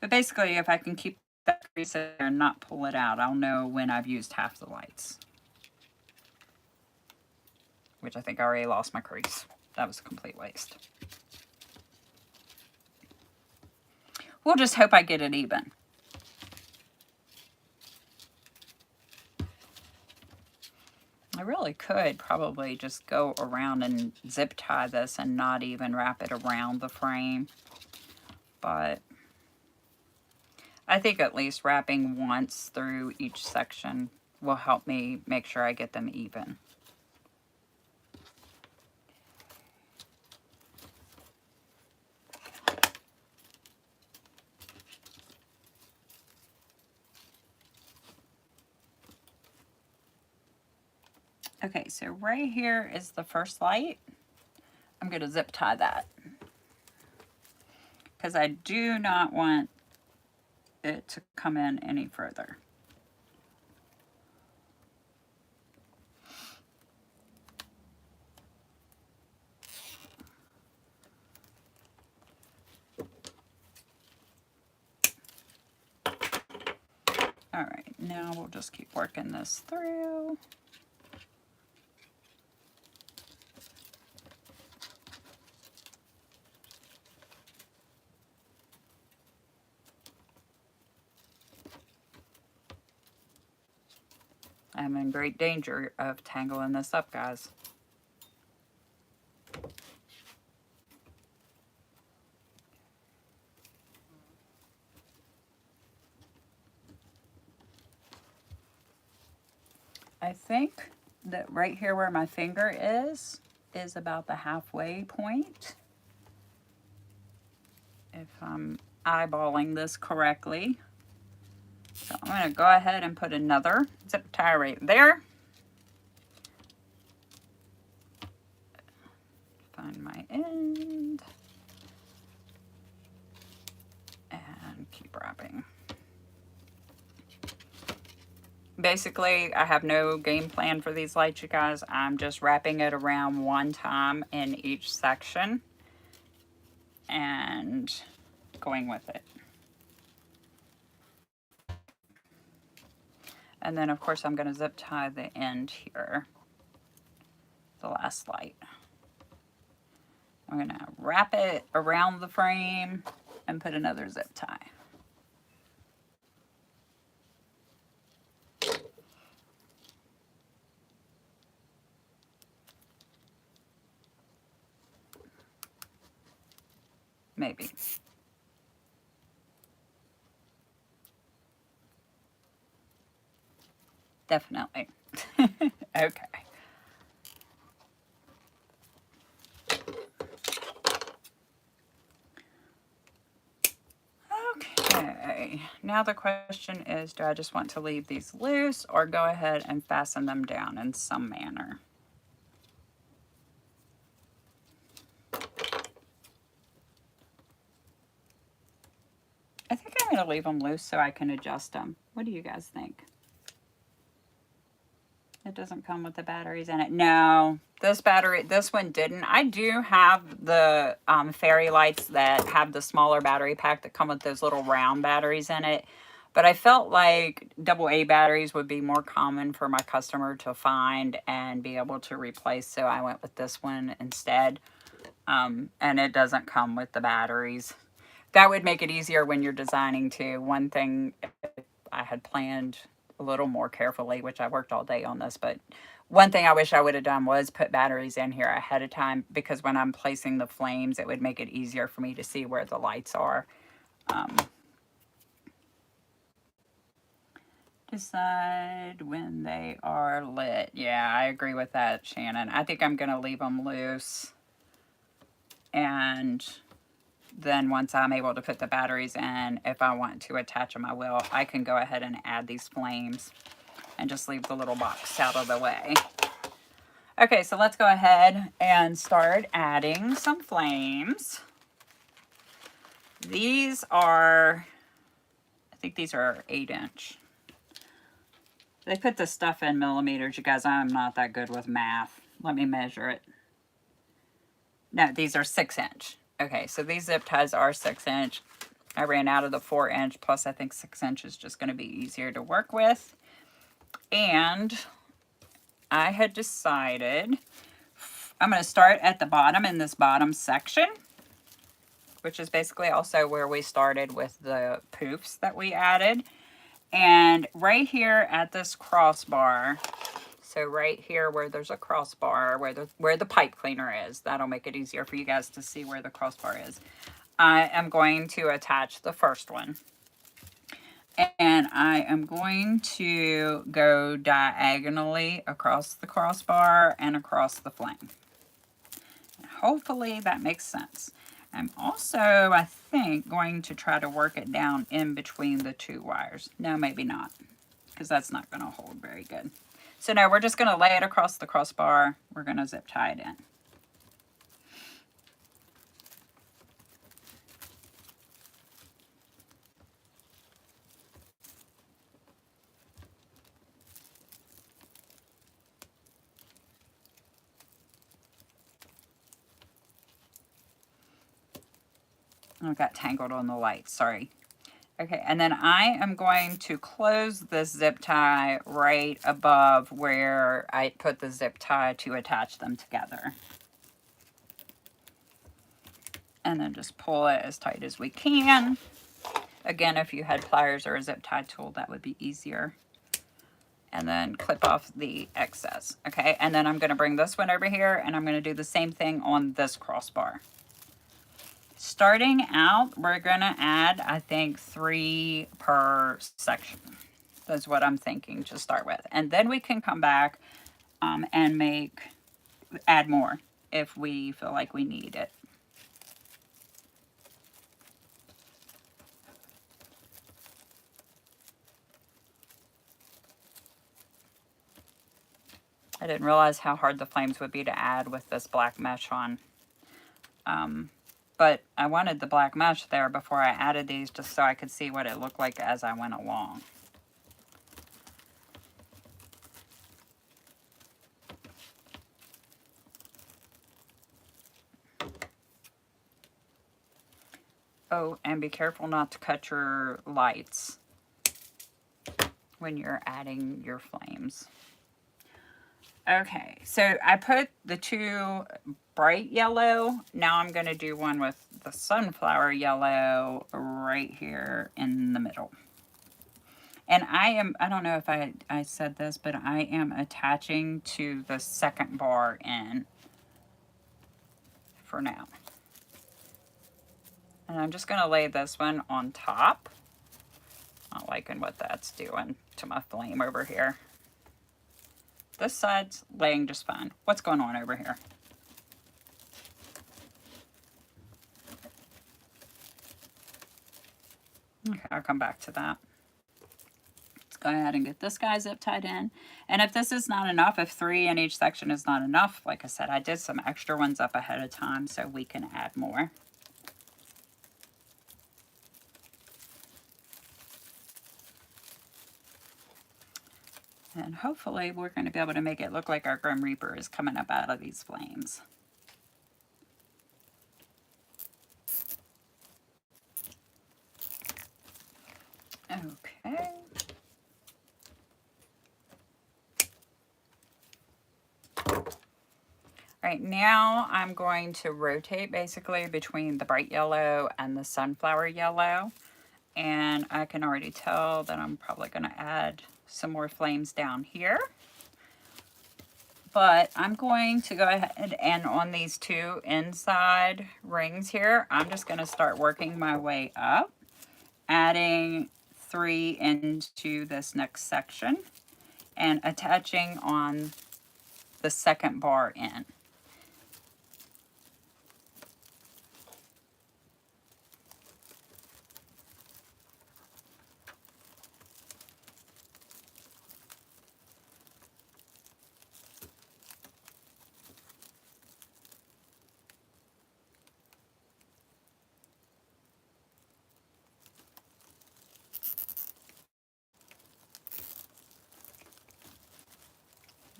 But basically, if I can keep that crease there and not pull it out, I'll know when I've used half the lights. Which I think I already lost my crease. That was a complete waste. We'll just hope I get it even. I really could probably just go around and zip tie this and not even wrap it around the frame. But I think at least wrapping once through each section will help me make sure I get them even. Okay, so right here is the first light. I'm going to zip tie that because I do not want it to come in any further. All right, now we'll just keep working this through. I'm in great danger of tangling this up, guys. I think that right here where my finger is about the halfway point. If I'm eyeballing this correctly. So I'm going to go ahead and put another zip tie right there. Find my end. And keep wrapping. Basically, I have no game plan for these lights, you guys. I'm just wrapping it around one time in each section and going with it. And then, of course, I'm going to zip tie the end here, the last light. I'm going to wrap it around the frame and put another zip tie. Maybe. Definitely. Okay. Okay, now the question is, do I just want to leave these loose or go ahead and fasten them down in some manner? I think I'm going to leave them loose so I can adjust them. What do you guys think? It doesn't come with the batteries in it. No, this one didn't. I do have the fairy lights that have the smaller battery pack that come with those little round batteries in it. But I felt like AA batteries would be more common for my customer to find and be able to replace. So I went with this one instead. And it doesn't come with the batteries. That would make it easier when you're designing too. One thing I had planned a little more carefully, which I worked all day on this, but one thing I wish I would have done was put batteries in here ahead of time, because when I'm placing the flames, it would make it easier for me to see where the lights are. Decide when they are lit. Yeah, I agree with that, Shannon. I think I'm going to leave them loose. And then once I'm able to put the batteries in, if I want to attach them, I will. I can go ahead and add these flames and just leave the little box out of the way. Okay, so let's go ahead and start adding some flames. These are, I think these are 8-inch. They put the stuff in millimeters. You guys, I'm not that good with math. Let me measure it. No, these are 6-inch. Okay, so these zip ties are 6-inch. I ran out of the 4-inch, plus I think 6-inch is just going to be easier to work with. And I had decided I'm going to start at the bottom in this bottom section, which is basically also where we started with the poofs that we added. And right here at this crossbar, so right here where there's a crossbar, where the pipe cleaner is, that'll make it easier for you guys to see where the crossbar is. I am going to attach the first one. And I am going to go diagonally across the crossbar and across the flame. Hopefully that makes sense. I'm also, I think, going to try to work it down in between the two wires. No, maybe not, because that's not going to hold very good. So now we're just going to lay it across the crossbar. We're going to zip tie it in. I got tangled on the light, sorry. Okay, and then I am going to close this zip tie right above where I put the zip tie to attach them together. And then just pull it as tight as we can. Again, if you had pliers or a zip tie tool, that would be easier. and then clip off the excess. Okay, and then I'm going to bring this one over here, and I'm going to do the same thing on this crossbar. Starting out, we're going to add, I think, 3 per section. That's what I'm thinking to start with. And then we can come back and add more if we feel like we need it. I didn't realize how hard the flames would be to add with this black mesh on. But I wanted the black mesh there before I added these just so I could see what it looked like as I went along. Oh, and be careful not to cut your lights when you're adding your flames. Okay, so I put the 2 bright yellow. Now I'm going to do one with the sunflower yellow right here in the middle. And I don't know if I said this, but I am attaching to the second bar in for now. And I'm just going to lay this one on top. Not liking what that's doing to my flame over here. This side's laying just fine. What's going on over here? Okay, I'll come back to that. Let's go ahead and get this guy zip tied in. And if this is not enough, if 3 in each section is not enough, like I said, I did some extra ones up ahead of time so we can add more. And hopefully we're going to be able to make it look like our Grim Reaper is coming up out of these flames. Okay. All right, now I'm going to rotate basically between the bright yellow and the sunflower yellow. And I can already tell that I'm probably going to add some more flames down here. But I'm going to go ahead and on these 2 inside rings here, I'm just going to start working my way up, adding 3 into this next section and attaching on the second bar in.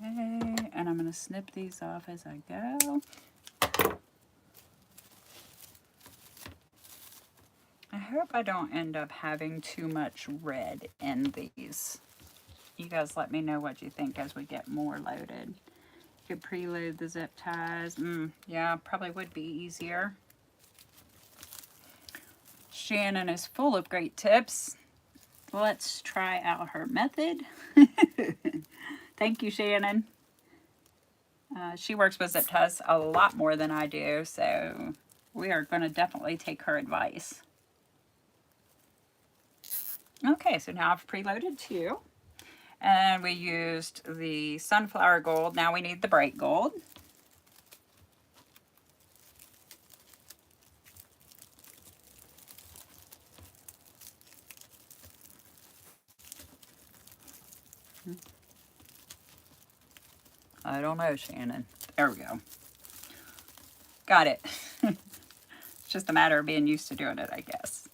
Okay, and I'm going to snip these off as I go. I hope I don't end up having too much red in these. You guys let me know what you think as we get more loaded. You could preload the zip ties. Yeah, probably would be easier. Shannon is full of great tips. Let's try out her method. Thank you, Shannon. She works with zip ties a lot more than I do, so we are going to definitely take her advice. Okay, so now I've preloaded 2. And we used the sunflower gold. Now we need the bright gold. I don't know, Shannon. There we go. Got it. It's just a matter of being used to doing it, I guess.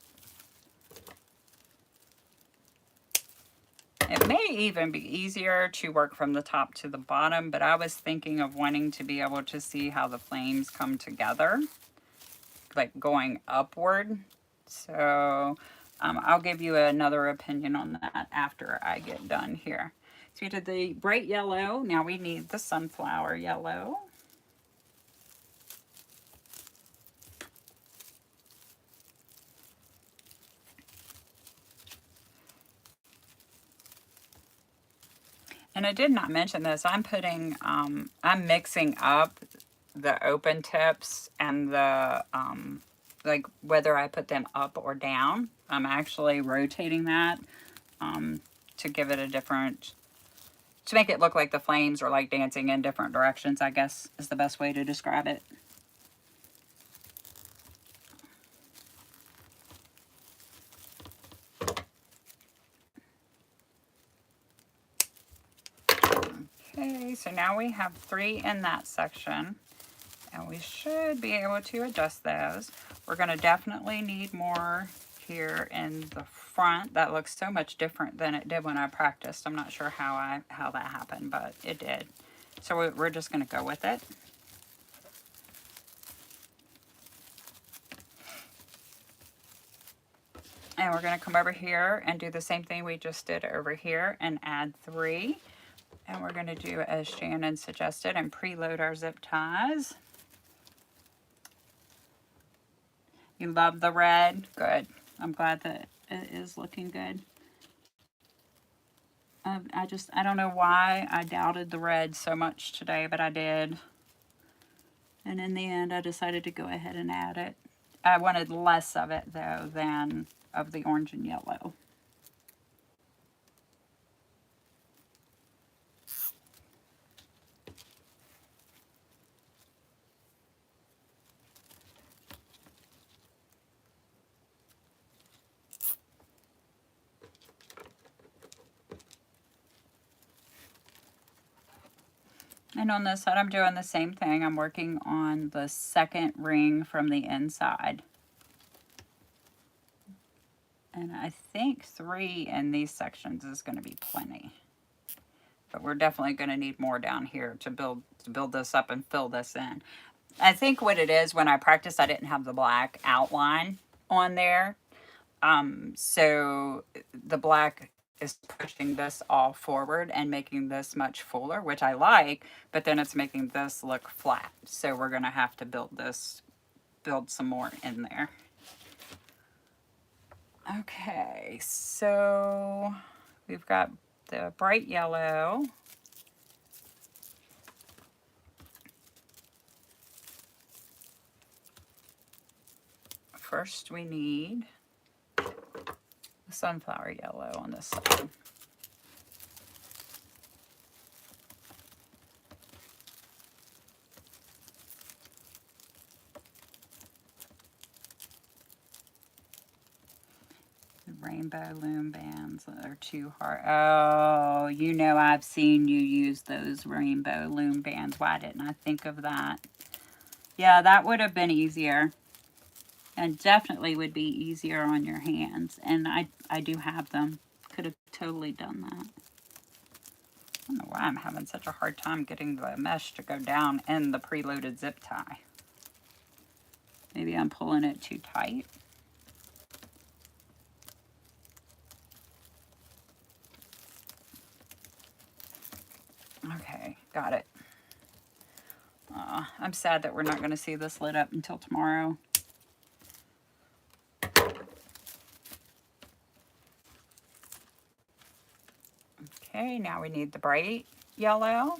It may even be easier to work from the top to the bottom, but I was thinking of wanting to be able to see how the flames come together, like going upward. So I'll give you another opinion on that after I get done here. So we did the bright yellow. Now we need the sunflower yellow. And I did not mention this. I'm putting, I'm mixing up the open tips and the, like whether I put them up or down. I'm actually rotating that to give it a different, to make it look like the flames are like dancing in different directions, I guess is the best way to describe it. Okay, so now we have 3 in that section, and we should be able to adjust those. We're going to definitely need more here in the front. That looks so much different than it did when I practiced. I'm not sure how that happened, but it did. So we're just going to go with it. And we're going to come over here and do the same thing we just did over here and add 3. And we're going to do as Shannon suggested and preload our zip ties. You love the red? Good. I'm glad that it is looking good. I don't know why I doubted the red so much today, but I did. And in the end, I decided to go ahead and add it. I wanted less of it, though, than of the orange and yellow. And on this side, I'm doing the same thing. I'm working on the second ring from the inside. And I think 3 in these sections is going to be plenty. But we're definitely going to need more down here to build this up and fill this in. I think what it is, when I practiced, I didn't have the black outline on there. So the black is pushing this all forward and making this much fuller, which I like, but then it's making this look flat. So we're going to have to build some more in there. Okay, so we've got the bright yellow. First we need the sunflower yellow on this side. The rainbow loom bands are too hard. Oh, you know I've seen you use those rainbow loom bands. Why didn't I think of that? Yeah, that would have been easier. And definitely would be easier on your hands. And I do have them. Could have totally done that. I don't know why I'm having such a hard time getting the mesh to go down in the preloaded zip tie. Maybe I'm pulling it too tight. Okay, got it. I'm sad that we're not going to see this lit up until tomorrow. Okay, now we need the bright yellow.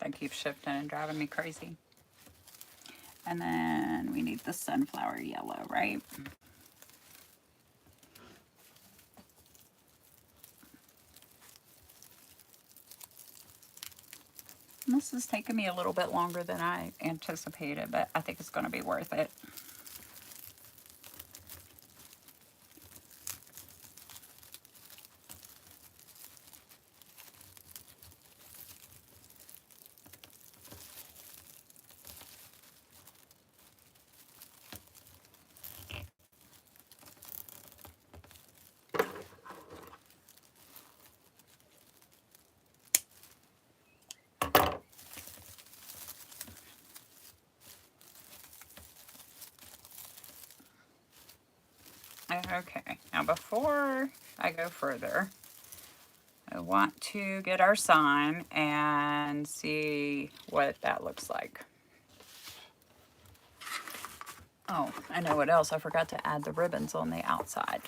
That keeps shifting and driving me crazy. And then we need the sunflower yellow, right? This is taking me a little bit longer than I anticipated, but I think it's going to be worth it. Okay, now before I go further, I want to get our sign and see what that looks like. Oh, I know what else. I forgot to add the ribbons on the outside.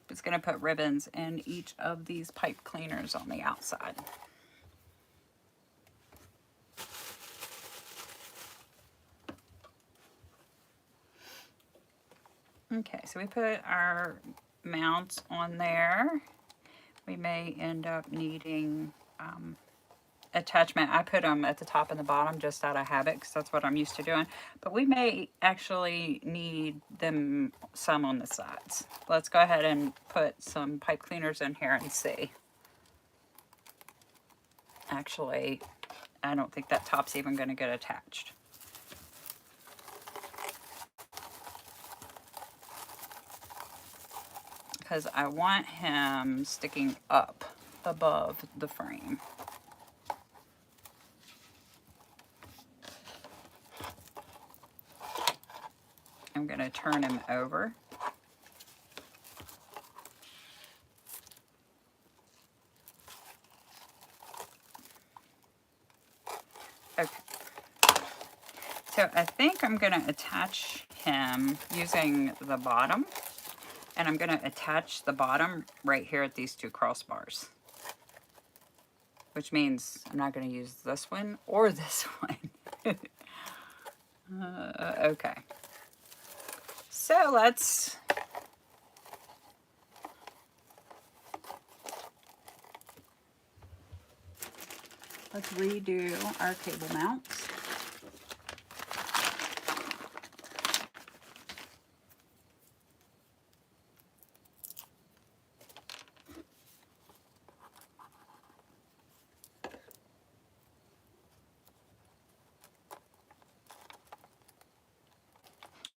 It's going to put ribbons in each of these pipe cleaners on the outside. Okay, so we put our mounts on there. We may end up needing attachment. I put them at the top and the bottom just out of habit because that's what I'm used to doing. But we may actually need them some on the sides. Let's go ahead and put some pipe cleaners in here and see. Actually, I don't think that top's even going to get attached. Because I want him sticking up above the frame. I'm going to turn him over. Okay. So I think I'm going to attach him using the bottom. And I'm going to attach the bottom right here at these two crossbars. Which means I'm not going to use this one or this one. Okay. So let's redo our cable mounts.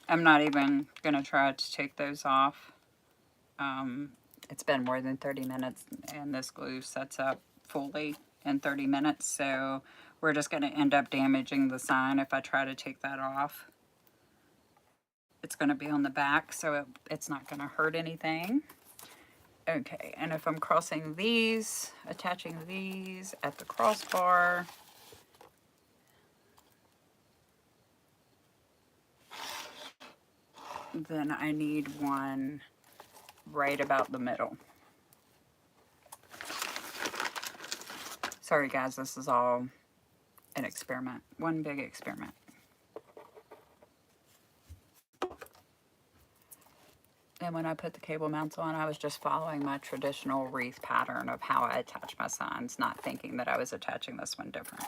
I'm not even going to try to take those off. It's been more than 30 minutes and this glue sets up fully in 30 minutes. So we're just going to end up damaging the sign if I try to take that off. It's going to be on the back, so it's not going to hurt anything. Okay, and if I'm crossing these, attaching these at the crossbar, then I need one right about the middle. Sorry guys, this is all an experiment. One big experiment. And when I put the cable mounts on, I was just following my traditional wreath pattern of how I attach my signs, not thinking that I was attaching this one different.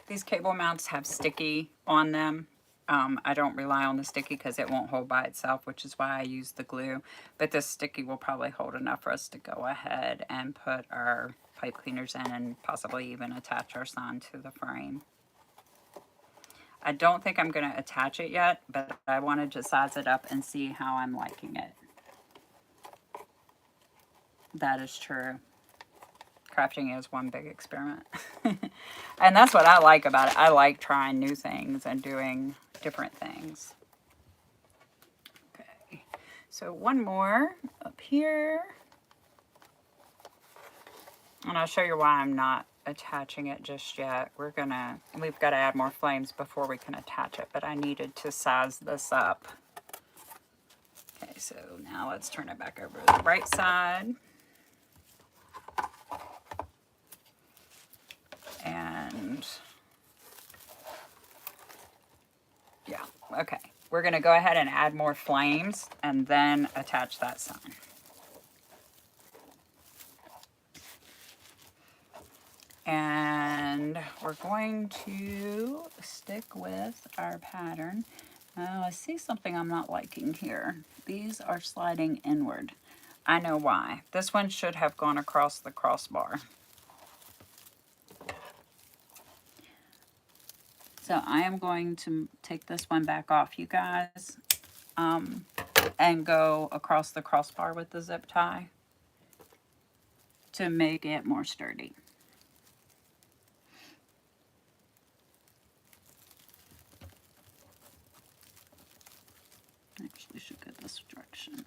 These cable mounts have sticky on them. I don't rely on the sticky because it won't hold by itself, which is why I use the glue. But this sticky will probably hold enough for us to go ahead and put our pipe cleaners in and possibly even attach our sign to the frame. I don't think I'm going to attach it yet, but I wanted to size it up and see how I'm liking it. That is true. Crafting is one big experiment. And that's what I like about it. I like trying new things and doing different things. Okay, so one more up here. And I'll show you why I'm not attaching it just yet. We've got to add more flames before we can attach it, but I needed to size this up. Okay, so now let's turn it back over to the right side. And yeah, okay. We're going to go ahead and add more flames and then attach that sign. And we're going to stick with our pattern. Now I see something I'm not liking here. These are sliding inward. I know why. This one should have gone across the crossbar. So I am going to take this one back off, you guys. and go across the crossbar with the zip tie to make it more sturdy. Actually should go this direction.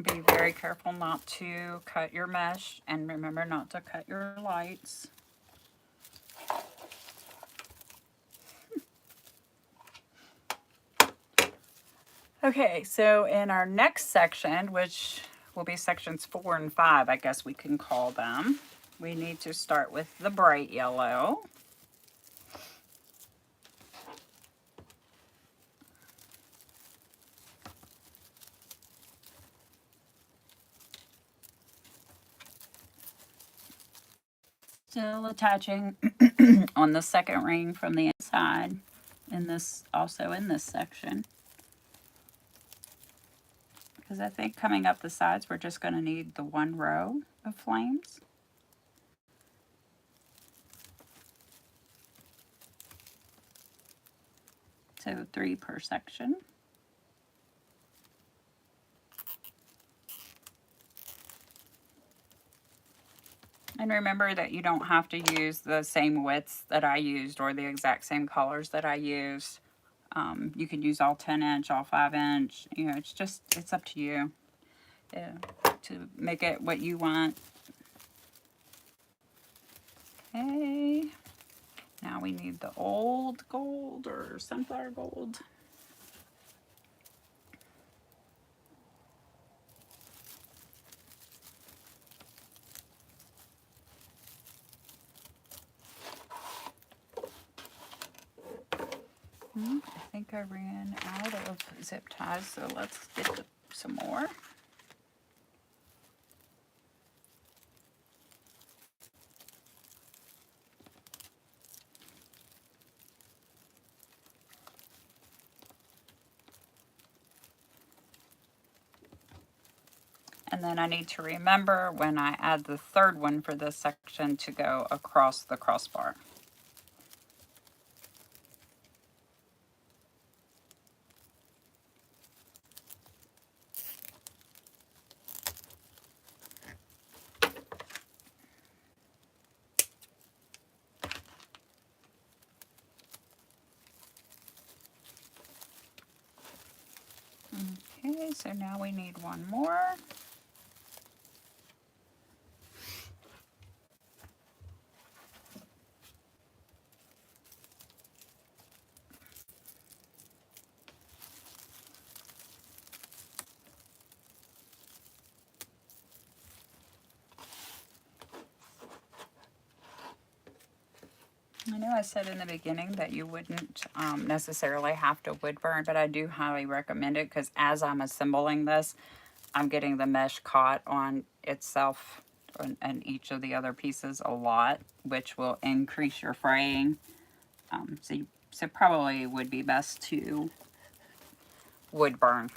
Be very careful not to cut your mesh, and remember not to cut your lights. Okay, so in our next section, which will be sections 4 and 5, I guess we can call them, we need to start with the bright yellow. Still attaching on the second ring from the inside, also in this section. Because I think coming up the sides, we're just going to need the one row of flames. So 3 per section. And remember that you don't have to use the same widths that I used or the exact same colors that I used. You could use all 10-inch, all 5-inch. You know, it's up to you to make it what you want. Okay. Now we need the old gold or sunflower gold. I think I ran out of zip ties, so let's get some more. And then I need to remember when I add the third one for this section to go across the crossbar. Okay, so now we need one more. I know I said in the beginning that you wouldn't necessarily have to wood burn, but I do highly recommend it because as I'm assembling this, I'm getting the mesh caught on itself and each of the other pieces a lot, which will increase your fraying. So probably would be best to wood burn,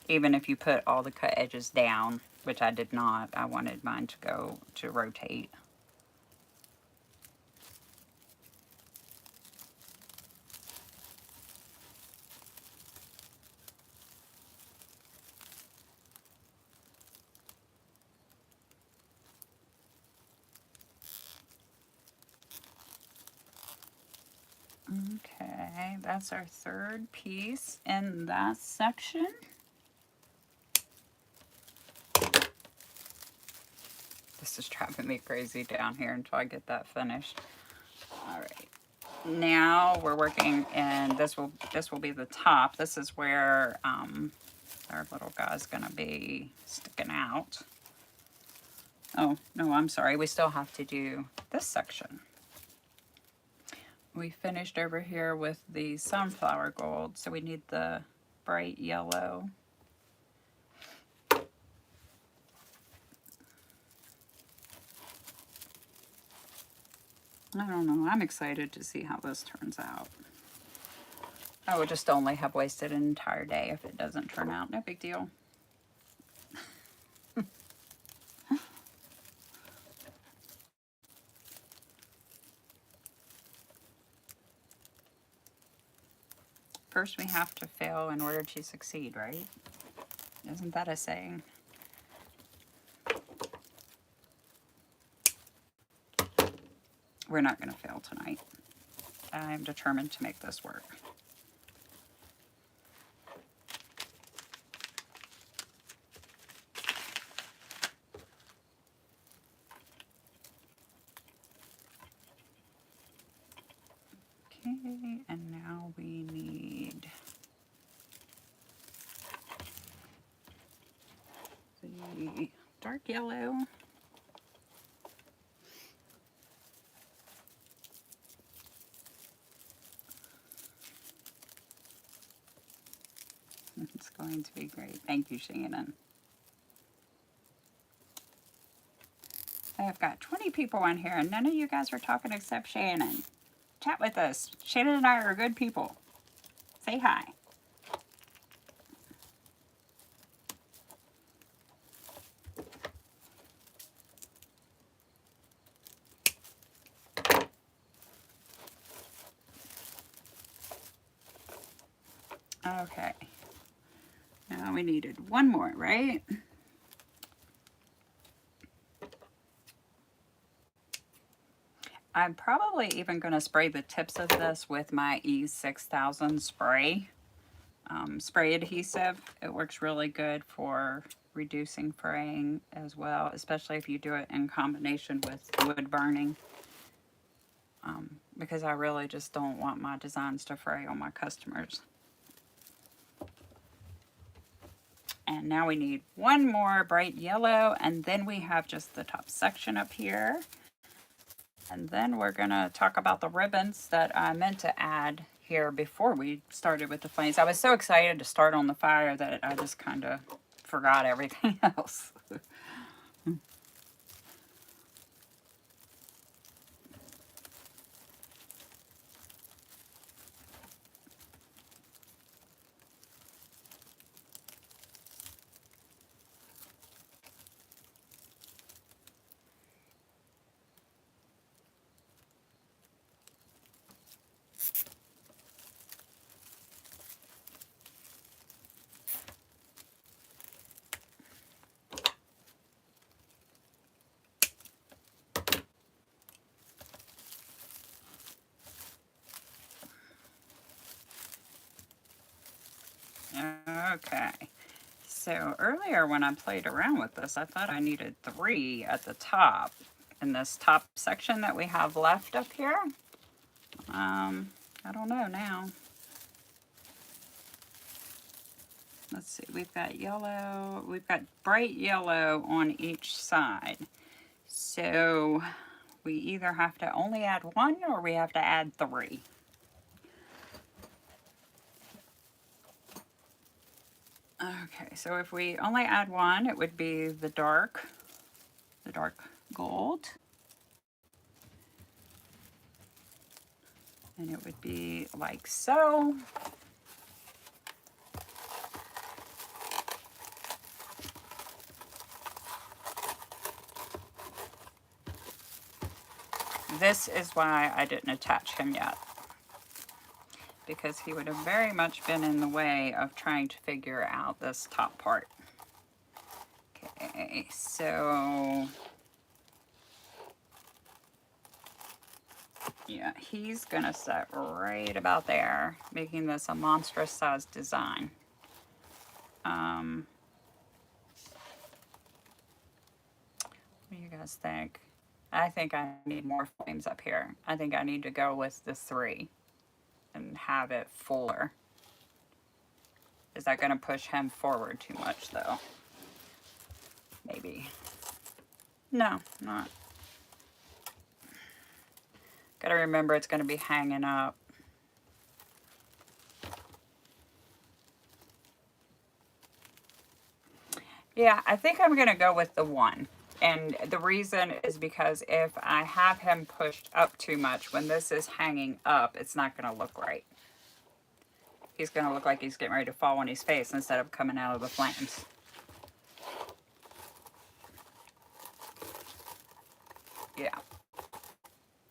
even if you put all the cut edges down, which I did not. I wanted mine to go to rotate. Okay, that's our third piece in that section. This is driving me crazy down here until I get that finished. All right, now we're working, and this will be the top. This is where our little guy's gonna be sticking out. Oh no, I'm sorry. We still have to do this section. We finished over here with the sunflower gold, so we need the bright yellow. I don't know. I'm excited to see how this turns out. I would just only have wasted an entire day if it doesn't turn out. No big deal. First, we have to fail in order to succeed, right? Isn't that a saying? We're not going to fail tonight. I'm determined to make this work. Okay, and now we need the dark yellow. It's going to be great. Thank you, Shannon. I've got 20 people on here, and none of you guys are talking except Shannon. Chat with us. Shannon and I are good people. Say hi. Okay. Now we needed one more, right? I'm probably even going to spray the tips of this with my E6000 spray. Spray adhesive. It works really good for reducing fraying as well, especially if you do it in combination with wood burning. Because I really just don't want my designs to fray on my customers. And now we need one more bright yellow, and then we have just the top section up here. And then we're gonna talk about the ribbons that I meant to add here before we started with the flames. I was so excited to start on the fire that I just kind of forgot everything else. Okay, so earlier when I played around with this, I thought I needed 3 at the top in this top section that we have left up here. I don't know now. Let's see, we've got yellow, we've got bright yellow on each side. So we either have to only add 1 or we have to add 3. Okay, so if we only add 1, it would be the dark gold. And it would be like so. This is why I didn't attach him yet, because he would have very much been in the way of trying to figure out this top part. Okay, so yeah, he's gonna set right about there, making this a monstrous sized design. What do you guys think? I think I need more flames up here. I think I need to go with the 3 and have it fuller. Is that going to push him forward too much though? Maybe. No, not. Gotta remember it's going to be hanging up. Yeah, I think I'm going to go with the 1. And the reason is because if I have him pushed up too much, when this is hanging up, it's not going to look right. He's going to look like he's getting ready to fall on his face instead of coming out of the flames. Yeah.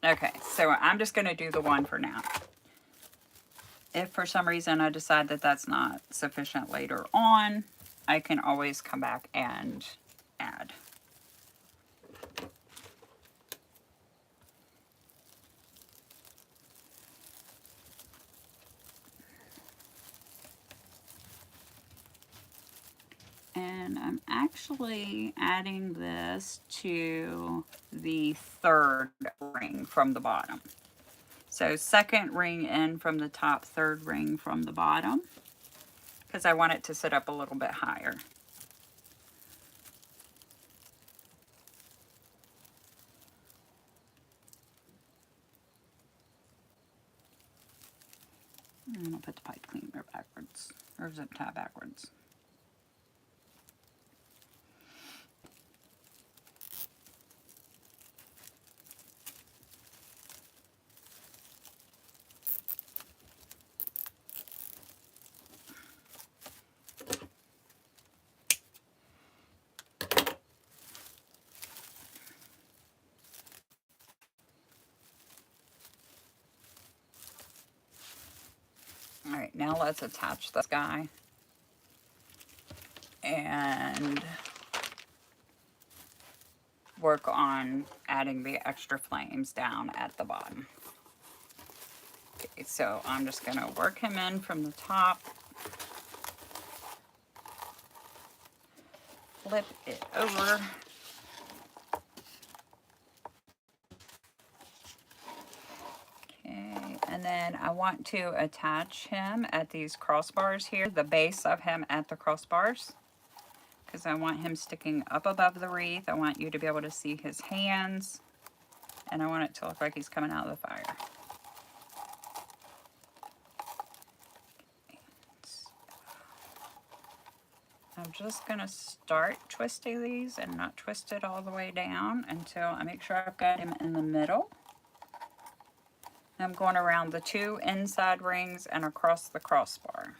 Okay, so I'm just going to do the one for now. If for some reason I decide that that's not sufficient later on, I can always come back and add. And I'm actually adding this to the third ring from the bottom. So second ring in from the top, third ring from the bottom, because I want it to sit up a little bit higher. And I'll put the pipe cleaner backwards, or zip tie backwards. All right, now let's attach this guy and work on adding the extra flames down at the bottom. Okay, so I'm just gonna work him in from the top, flip it over. Okay, and then I want to attach him at these crossbars here, the base of him at the crossbars, because I want him sticking up above the wreath. I want you to be able to see his hands, and I want it to look like he's coming out of the fire. I'm just going to start twisting these and not twist it all the way down until I make sure I've got him in the middle. I'm going around the two inside rings and across the crossbar.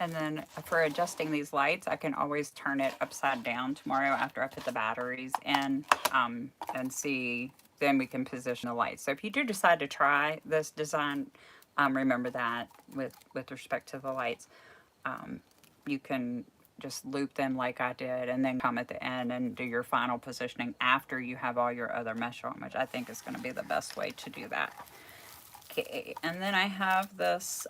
And then for adjusting these lights, I can always turn it upside down tomorrow after I put the batteries in and see, then we can position the lights. So if you do decide to try this design, remember that with respect to the lights, you can just loop them like I did and then come at the end and do your final positioning after you have all your other mesh on, which I think is going to be the best way to do that. Okay, and then I have this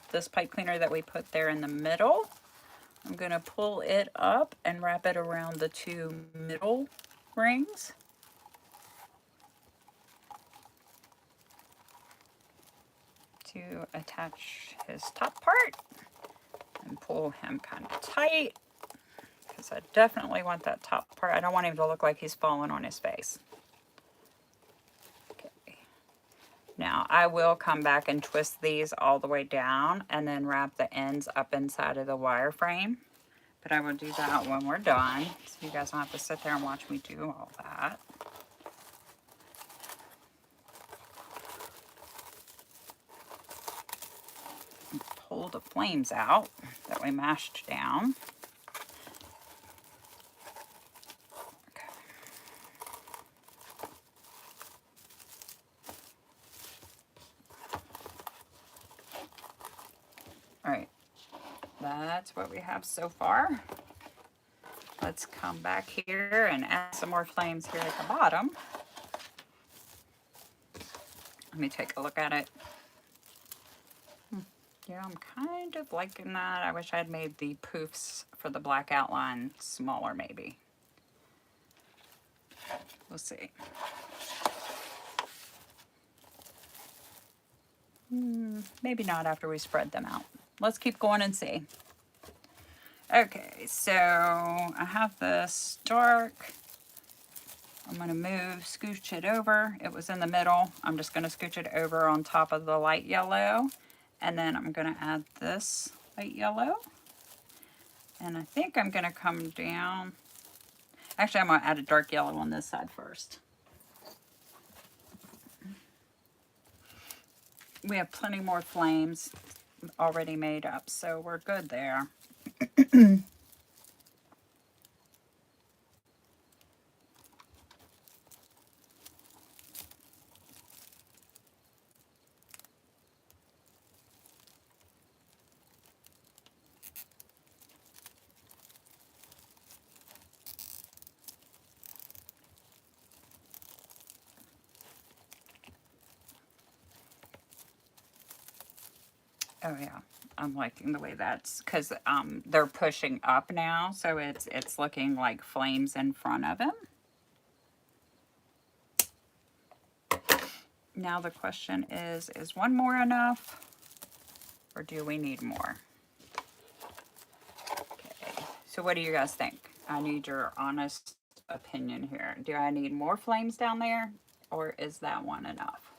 this pipe cleaner that we put there in the middle. I'm going to pull it up and wrap it around the two middle rings. To attach his top part and pull him kind of tight, because I definitely want that top part. I don't want him to look like he's falling on his face. Now I will come back and twist these all the way down and then wrap the ends up inside of the wireframe. But I will do that when we're done, so you guys don't have to sit there and watch me do all that. And pull the flames out that we mashed down. All right, that's what we have so far. Let's come back here and add some more flames here at the bottom. Let me take a look at it. Yeah, I'm kind of liking that. I wish I had made the poofs for the black outline smaller maybe. We'll see. Maybe not after we spread them out. Let's keep going and see. Okay, so I have this dark. I'm going to scooch it over. It was in the middle. I'm just going to scooch it over on top of the light yellow. And then I'm going to add this light yellow. And I think I'm going to come down. Actually, I'm going to add a dark yellow on this side first. We have plenty more flames already made up, so we're good there. Oh yeah, I'm liking the way that's, because they're pushing up now, so it's looking like flames in front of him. Now the question is one more enough, or do we need more? Okay, so what do you guys think? I need your honest opinion here. Do I need more flames down there, or is that one enough?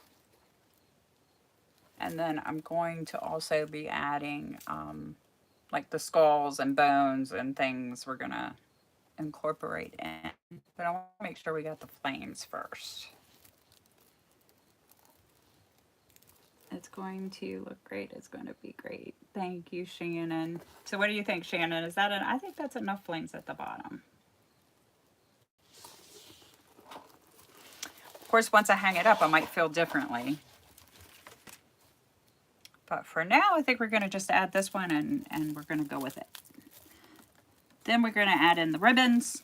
And then I'm going to also be adding like the skulls and bones and things we're gonna incorporate in. But I want to make sure we got the flames first. It's going to look great. It's going to be great. Thank you, Shannon. So what do you think, Shannon? Is that I think that's enough flames at the bottom. Of course, once I hang it up, I might feel differently. But for now, I think we're going to just add this one and we're going to go with it. Then we're going to add in the ribbons.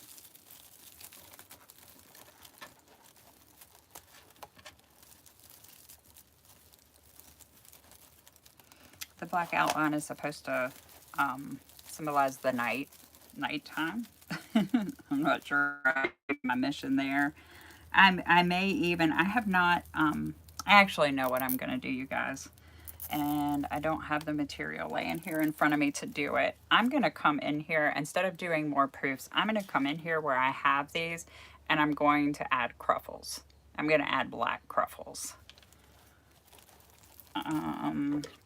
The black outline is supposed to symbolize the nighttime. I'm not sure my mission there. I may even, I have not, I actually know what I'm going to do, you guys. And I don't have the material laying here in front of me to do it. I'm going to come in here, instead of doing more poofs, I'm going to come in here where I have these, and I'm going to add cruffles. I'm going to add black cruffles.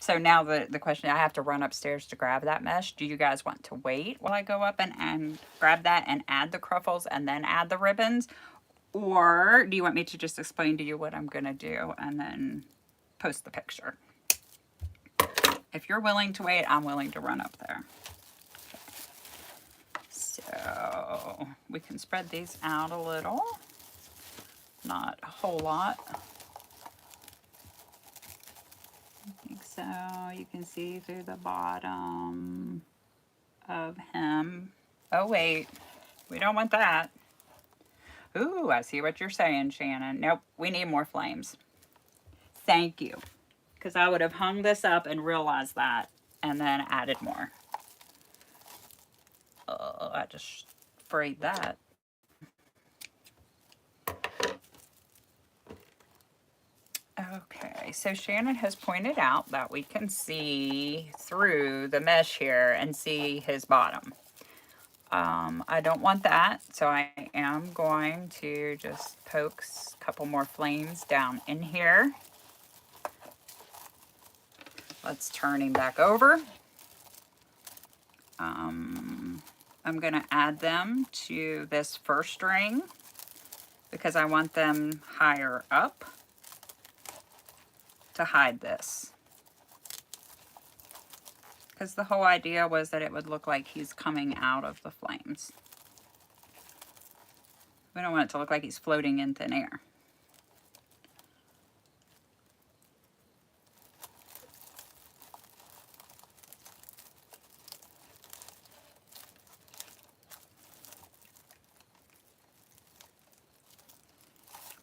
So now the question, I have to run upstairs to grab that mesh. Do you guys want to wait while I go up and grab that and add the cruffles and then add the ribbons? Or do you want me to just explain to you what I'm going to do and then post the picture? If you're willing to wait, I'm willing to run up there. So we can spread these out a little, not a whole lot. I think so. You can see through the bottom of him. Oh wait, we don't want that. Ooh, I see what you're saying, Shannon. Nope, we need more flames. Thank you. Because I would have hung this up and realized that and then added more. I just sprayed that. Okay, so Shannon has pointed out that we can see through the mesh here and see his bottom. I don't want that, so I am going to just poke a couple more flames down in here. Let's turn him back over. I'm going to add them to this first ring because I want them higher up to hide this. Because the whole idea was that it would look like he's coming out of the flames. We don't want it to look like he's floating in thin air.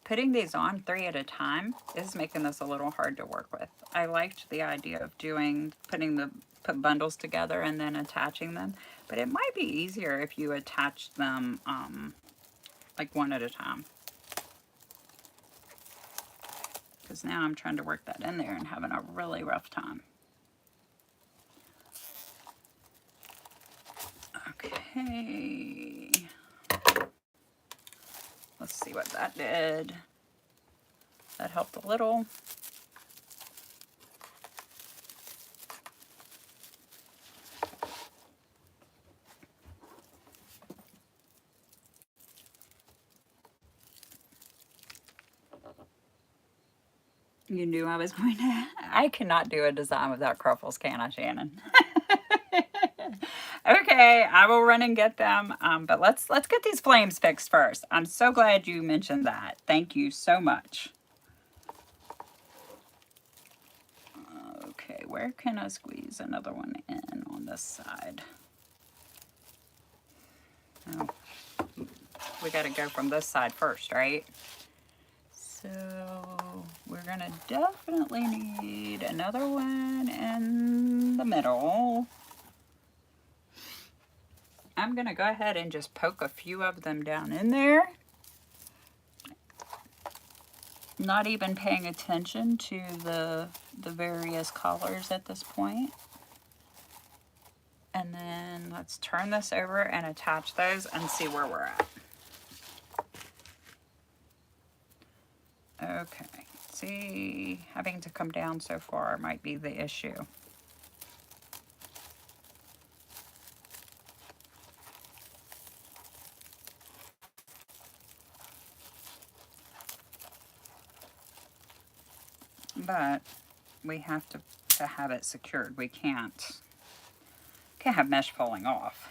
Putting these on 3 at a time is making this a little hard to work with. I liked the idea of put bundles together and then attaching them, but it might be easier if you attach them like one at a time. Because now I'm trying to work that in there and having a really rough time. Okay. Let's see what that did. That helped a little. You knew I was going to. I cannot do a design without Krafts, can I, Shannon? Okay, I will run and get them. But let's get these flames fixed first. I'm so glad you mentioned that. Thank you so much. Okay, where can I squeeze another one in on this side? Oh, we got to go from this side first, right? So we're gonna definitely need another one in the middle. I'm gonna go ahead and just poke a few of them down in there. Not even paying attention to the various colors at this point. And then let's turn this over and attach those and see where we're at. Okay, see, having to come down so far might be the issue. But we have to have it secured. We can't have mesh falling off.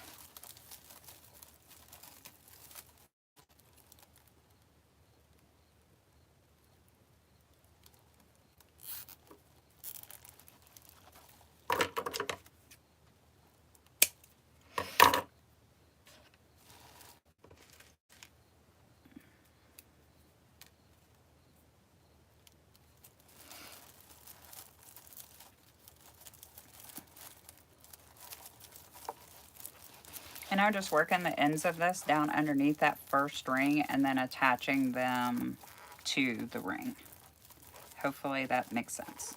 And I'm just working the ends of this down underneath that first ring and then attaching them to the ring. Hopefully that makes sense.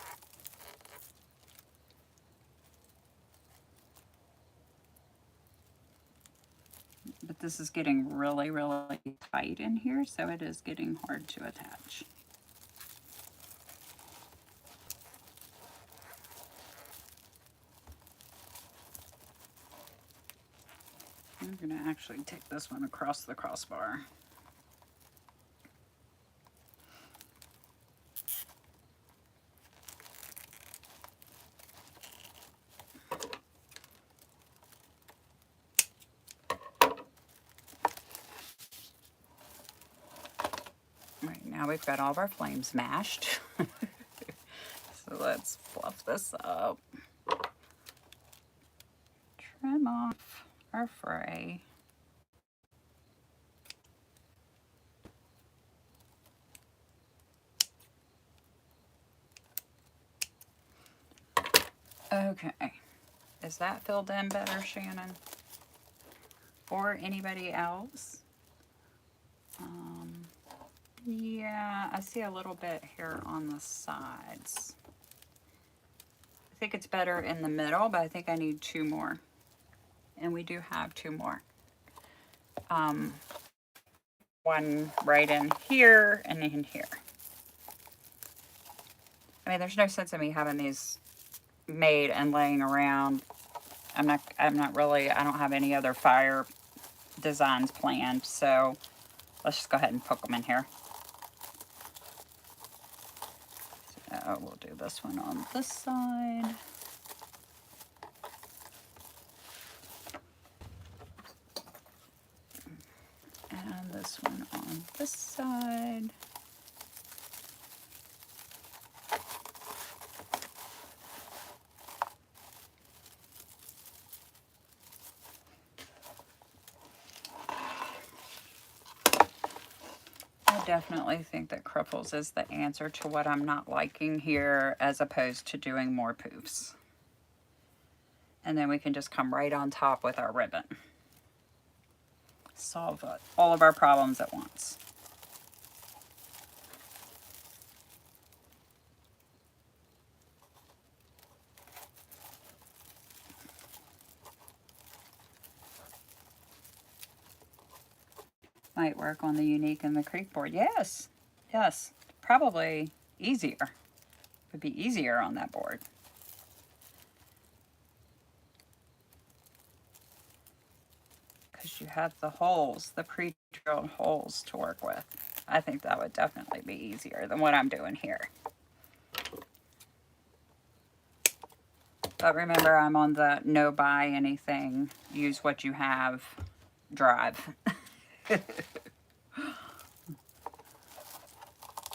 But this is getting really, really tight in here, so it is getting hard to attach. I'm going to actually take this one across the crossbar. Right, now we've got all of our flames mashed. So let's fluff this up. Trim off our fray. Okay, is that filled in better, Shannon? Or anybody else? Yeah, I see a little bit here on the sides. I think it's better in the middle, but I think I need two more. And we do have two more. One right in here and in here. I mean, there's no sense in me having these made and laying around. I'm not really, I don't have any other fire designs planned, so let's just go ahead and poke them in here. So we'll do this one on this side. And this one on this side. I definitely think that Krafts is the answer to what I'm not liking here, as opposed to doing more poofs. And then we can just come right on top with our ribbon. Solve all of our problems at once. Might work on the unique and the creek board. Yes, yes, probably easier. Would be easier on that board. Because you have the holes, the pre-drilled holes to work with. I think that would definitely be easier than what I'm doing here. But remember, I'm on the no buy anything, use what you have, drive.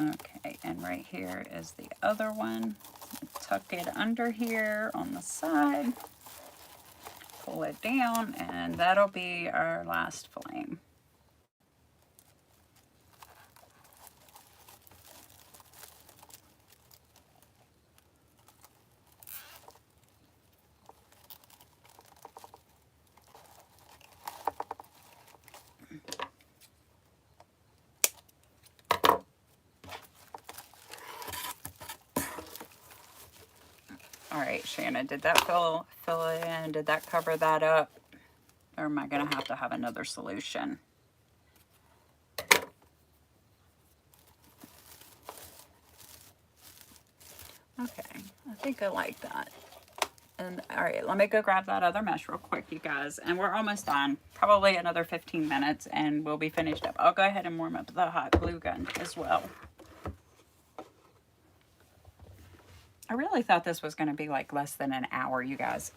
Okay, and right here is the other one. Tuck it under here on the side. Pull it down, and that'll be our last flame. All right, Shannon, did that fill it in? Did that cover that up? Or am I going to have another solution? Okay, I think I like that. And all right, let me go grab that other mesh real quick, you guys. And we're almost done. Probably another 15 minutes and we'll be finished up. I'll go ahead and warm up the hot glue gun as well. I really thought this was going to be like less than an hour, you guys.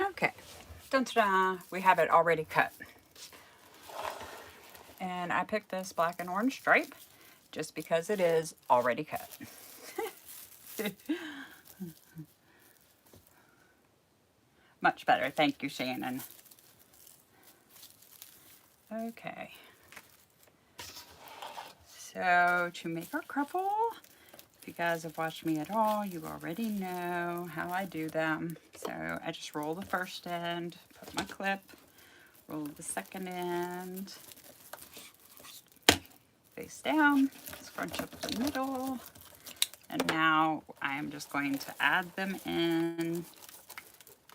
Okay, dun-ta-da, we have it already cut. And I picked this black and orange stripe just because it is already cut. Much better, thank you, Shannon. Okay. So to make our crumple, if you guys have watched me at all, you already know how I do them. So I just roll the first end, put my clip, roll the second end, face down, scrunch up the middle, and now I am just going to add them in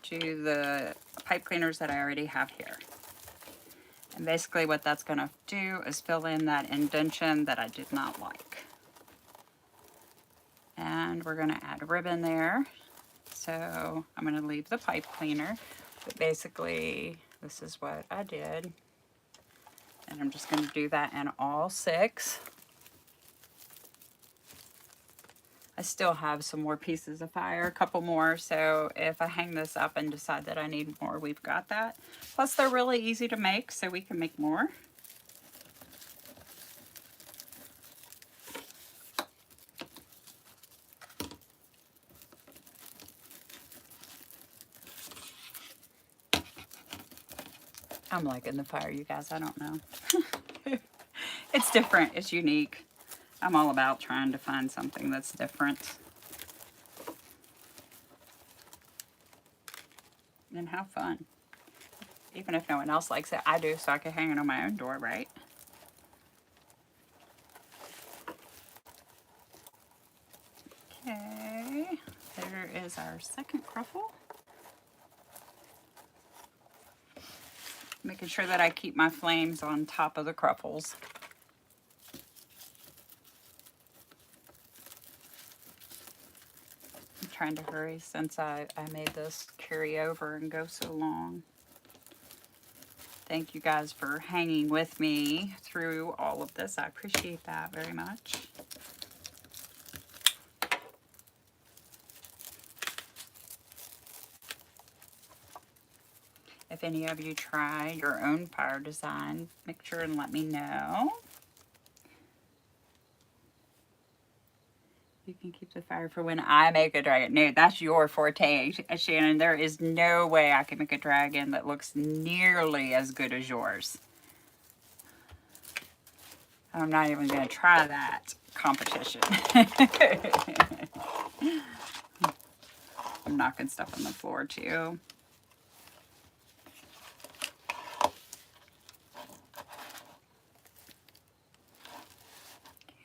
to the pipe cleaners that I already have here. And basically what that's going to do is fill in that indentation that I did not like. And we're going to add a ribbon there. So I'm going to leave the pipe cleaner, but basically this is what I did. And I'm just going to do that in all 6. I still have some more pieces of fire, a couple more, so if I hang this up and decide that I need more, we've got that. Plus they're really easy to make, so we can make more. I'm liking the fire, you guys, I don't know. It's different, it's unique. I'm all about trying to find something that's different. And have fun. Even if no one else likes it, I do, so I can hang it on my own door, right? Okay, there is our second crumple. Making sure that I keep my flames on top of the crumples. trying to hurry since I made this carry over and go so long. Thank you guys for hanging with me through all of this. I appreciate that very much. If any of you try your own fire design, make sure and let me know. You can keep the fire for when I make a dragon. No, that's your forte, Shannon. There is no way I can make a dragon that looks nearly as good as yours. I'm not even going to try that competition. I'm knocking stuff on the floor too.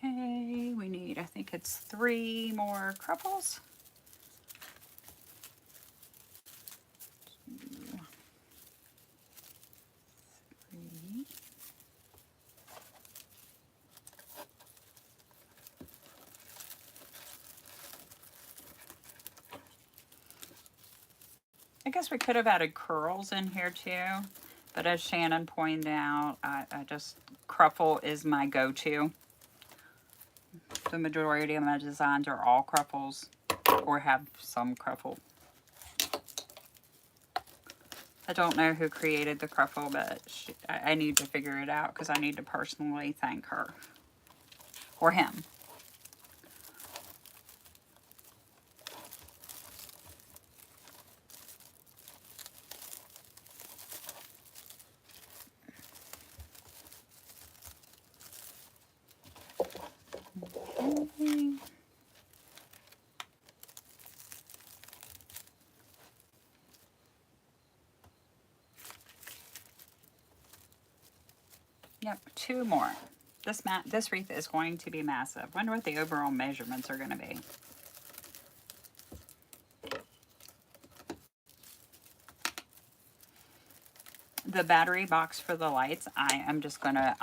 Okay, we need, I think it's 3 more Krafts. 2, 3. I guess we could have added curls in here too, but as Shannon pointed out, I just, Krafts is my go-to. The majority of my designs are all Krafts or have some Krafts. I don't know who created the Krafts, but I need to figure it out because I need to personally thank her or him. Okay. Yep, 2 more. This wreath is going to be massive. Wonder what the overall measurements are going to be. The battery box for the lights, I am just going to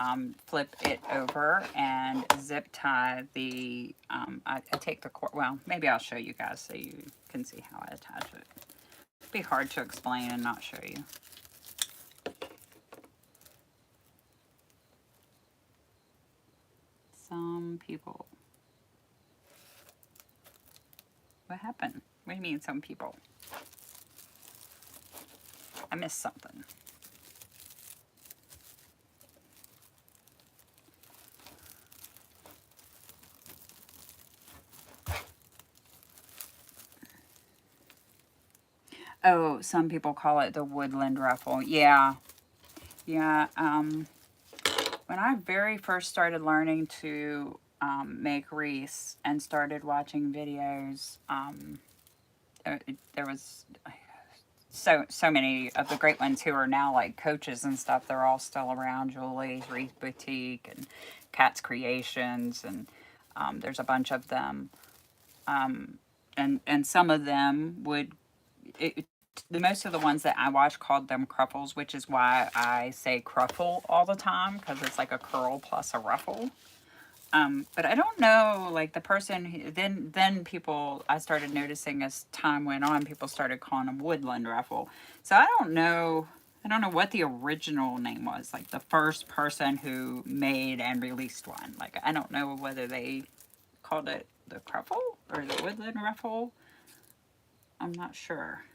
flip it over and zip tie the, I take the cord, well, maybe I'll show you guys so you can see how I attach it. It'd be hard to explain and not show you. Some people. What happened? What do you mean some people? I missed something. Oh, some people call it the woodland ruffle. Yeah. Yeah. When I very first started learning to make wreaths and started watching videos, there was so many of the great ones who are now like coaches and stuff. They're all still around. Julie's Wreath Boutique and Cat's Creations, and there's a bunch of them. And some of them would, the most of the ones that I watch called them Krafts, which is why I say Kruffle all the time, because it's like a curl plus a ruffle. But I don't know, like the person, then people, I started noticing as time went on, people started calling them woodland ruffle. So I don't know what the original name was, like the first person who made and released one. Like, I don't know whether they called it the Kruffle or the woodland ruffle. I'm not sure.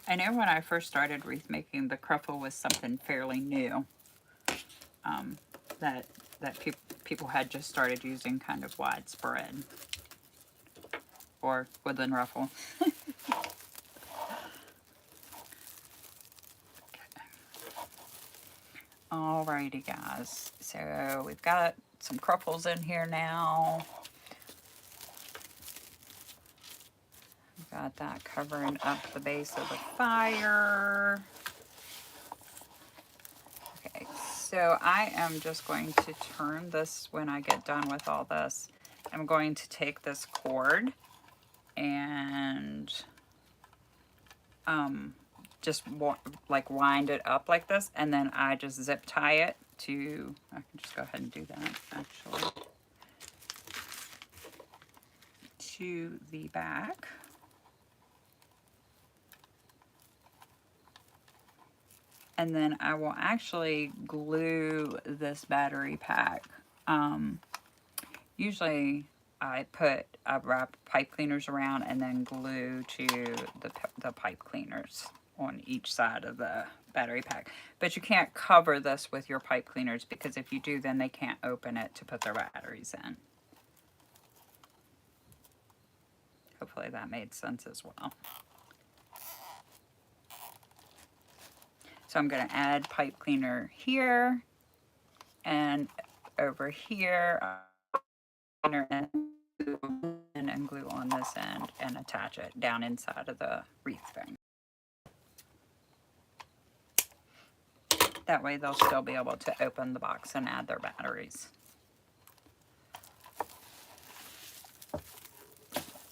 I know when I first started wreath making, the Kruffle was something fairly new that people had just started using kind of widespread. Or woodland ruffle. Alrighty guys, so we've got some Kruffles in here now. Got that covering up the base of the fire. Okay, so I am just going to turn this when I get done with all this. I'm going to take this cord and just like wind it up like this, and then I just zip tie it to, I can just go ahead and do that actually, to the back. And then I will actually glue this battery pack. Usually I wrap pipe cleaners around and then glue to the pipe cleaners on each side of the battery pack. But you can't cover this with your pipe cleaners, because if you do, then they can't open it to put their batteries in. Hopefully that made sense as well. So I'm going to add pipe cleaner here and over here, and glue on this end and attach it down inside of the wreath thing. That way they'll still be able to open the box and add their batteries.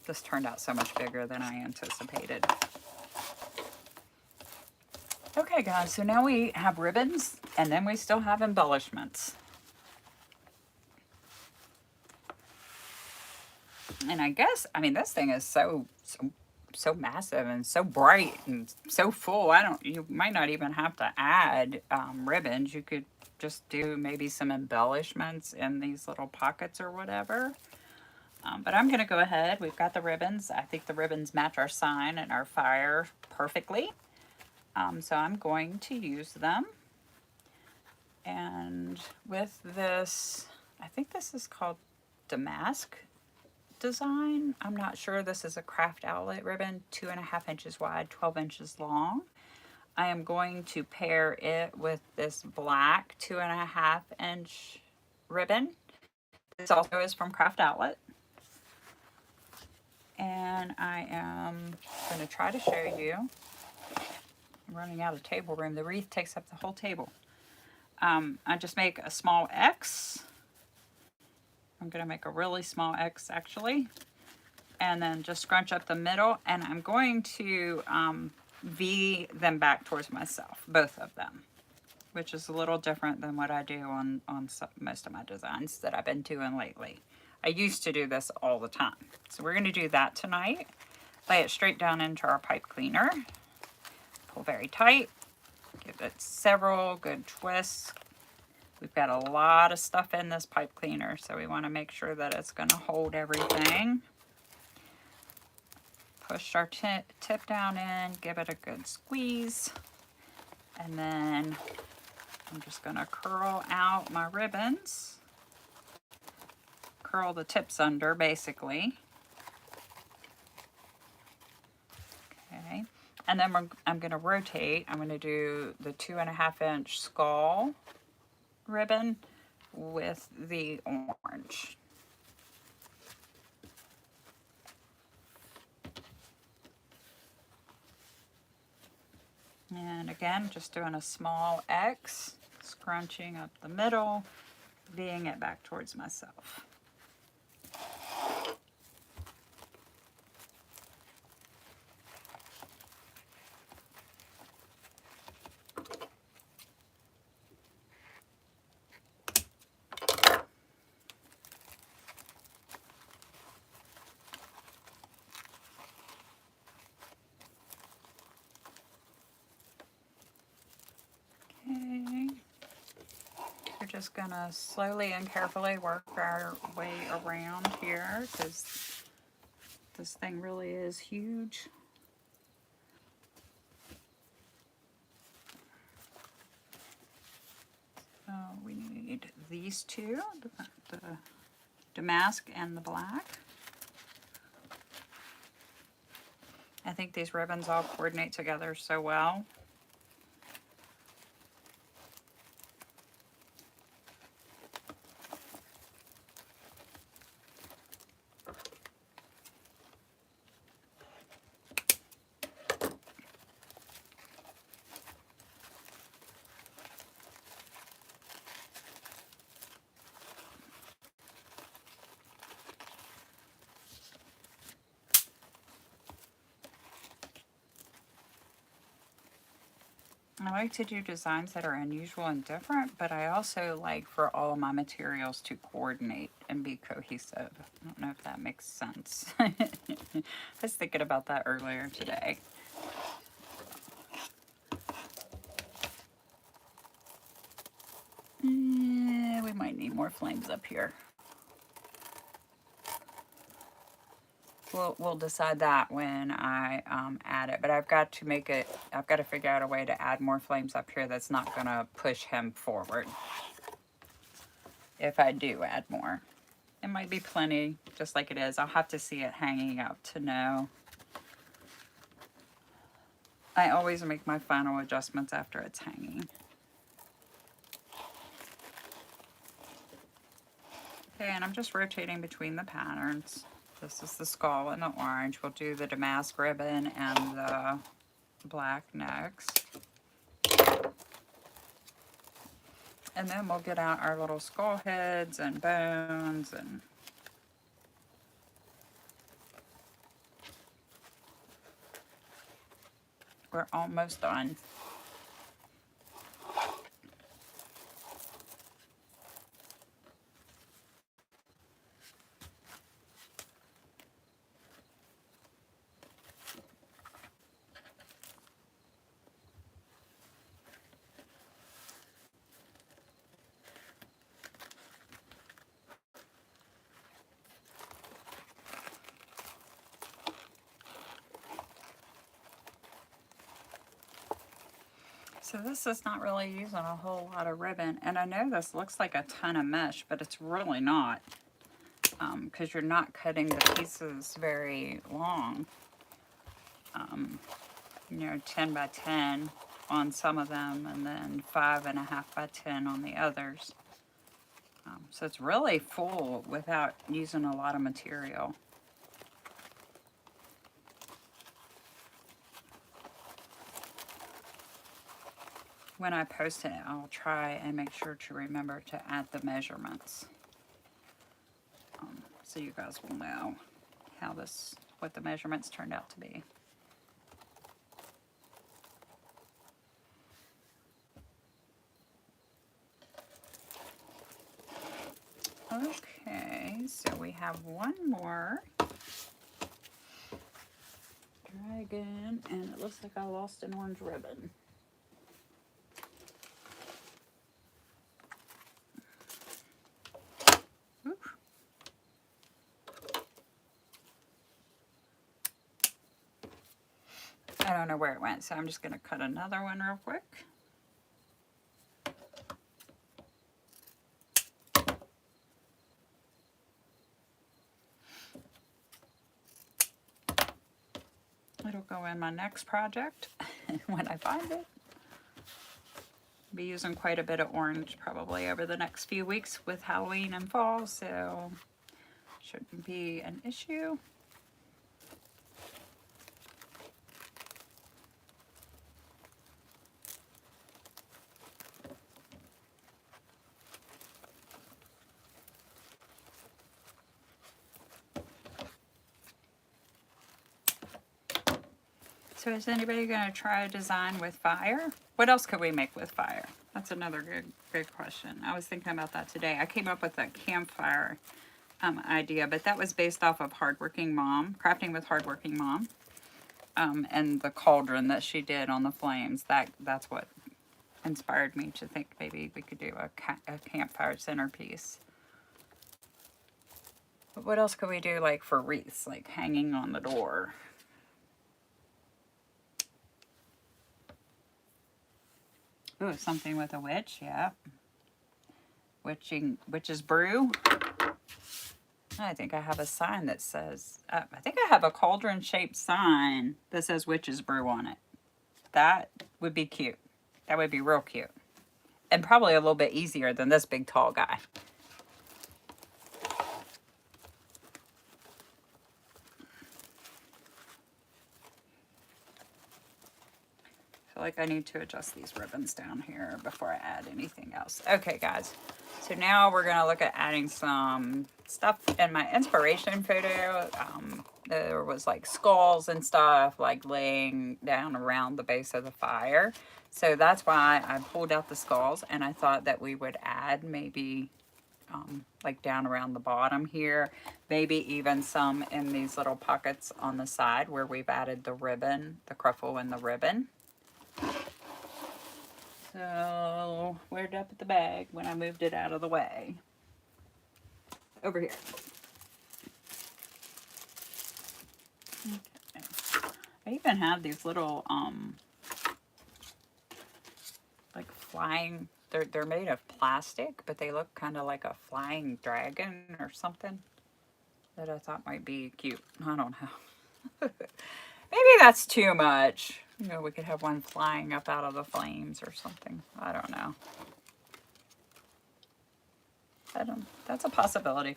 This turned out so much bigger than I anticipated. Okay guys, so now we have ribbons, and then we still have embellishments. And I guess, I mean, this thing is so massive and so bright and so full. You might not even have to add ribbons. You could just do maybe some embellishments in these little pockets or whatever. But I'm going to go ahead. We've got the ribbons. I think the ribbons match our sign and our fire perfectly. So I'm going to use them. And with this, I think this is called damask design. I'm not sure. This is a craft outlet ribbon, 2.5 inches wide, 12 inches long. I am going to pair it with this black 2.5 inch ribbon. This also is from Craft Outlet. And I am going to try to show you. I'm running out of table room. The wreath takes up the whole table. I just make a small X. I'm going to make a really small X actually. And then just scrunch up the middle. And I'm going to V them back towards myself, both of them. Which is a little different than what I do on most of my designs that I've been doing lately. I used to do this all the time. So we're going to do that tonight. Lay it straight down into our pipe cleaner. Pull very tight. Give it several good twists. We've got a lot of stuff in this pipe cleaner, so we want to make sure that it's going to hold everything. Push our tip down in, give it a good squeeze. And then I'm just going to curl out my ribbons. Curl the tips under, basically. Okay. And then I'm going to rotate. I'm going to do the 2.5 inch skull ribbon with the orange. And again, just doing a small X, scrunching up the middle, V'ing it back towards myself. Just gonna slowly and carefully work our way around here because this thing really is huge. So we need these two, the damask and the black. I think these ribbons all coordinate together so well. I like to do designs that are unusual and different, but I also like for all of my materials to coordinate and be cohesive. I don't know if that makes sense. I was thinking about that earlier today. We might need more flames up here. We'll decide that when I add it, but I've got to make it, I've got to figure out a way to add more flames up here that's not going to push him forward. If I do add more. It might be plenty, just like it is. I'll have to see it hanging up to know. I always make my final adjustments after it's hanging. Okay, and I'm just rotating between the patterns. This is the skull and the orange. We'll do the damask ribbon and the black next. And then we'll get out our little skull heads and bones and we're almost done. So this is not really using a whole lot of ribbon, and I know this looks like a ton of mesh, but it's really not, because you're not cutting the pieces very long. You know, 10 by 10 on some of them, and then 5.5 by 10 on the others. So it's really full without using a lot of material. When I post it, I'll try and make sure to remember to add the measurements. So you guys will know how what the measurements turned out to be. Okay, so we have one more dragon, and it looks like I lost an orange ribbon. I don't know where it went, so I'm just going to cut another one real quick. It'll go in my next project when I find it. Be using quite a bit of orange probably over the next few weeks with Halloween and fall, so shouldn't be an issue. So is anybody going to try a design with fire? What else could we make with fire? That's another good question. I was thinking about that today. I came up with a campfire idea, but that was based off of Hardworking Mom, Crafting with Hardworking Mom, and the cauldron that she did on the flames. That's what inspired me to think maybe we could do a campfire centerpiece. But what else could we do, like for wreaths, like hanging on the door? Ooh, something with a witch, yeah. Witch's brew. I think I have a sign that says, I think I have a cauldron-shaped sign that says Witch's Brew on it. That would be cute. That would be real cute. And probably a little bit easier than this big, tall guy. Like I need to adjust these ribbons down here before I add anything else. Okay, guys. So now we're going to look at adding some stuff in my inspiration photo. there was like skulls and stuff like laying down around the base of the fire. So that's why I pulled out the skulls, and I thought that we would add maybe like down around the bottom here, maybe even some in these little pockets on the side where we've added the ribbon, the cruffle and the ribbon. So where'd I put the bag when I moved it out of the way? Over here. Okay. I even have these little like flying, they're made of plastic, but they look kind of like a flying dragon or something that I thought might be cute. I don't know. Maybe that's too much. You know, we could have one flying up out of the flames or something. I don't know. That's a possibility.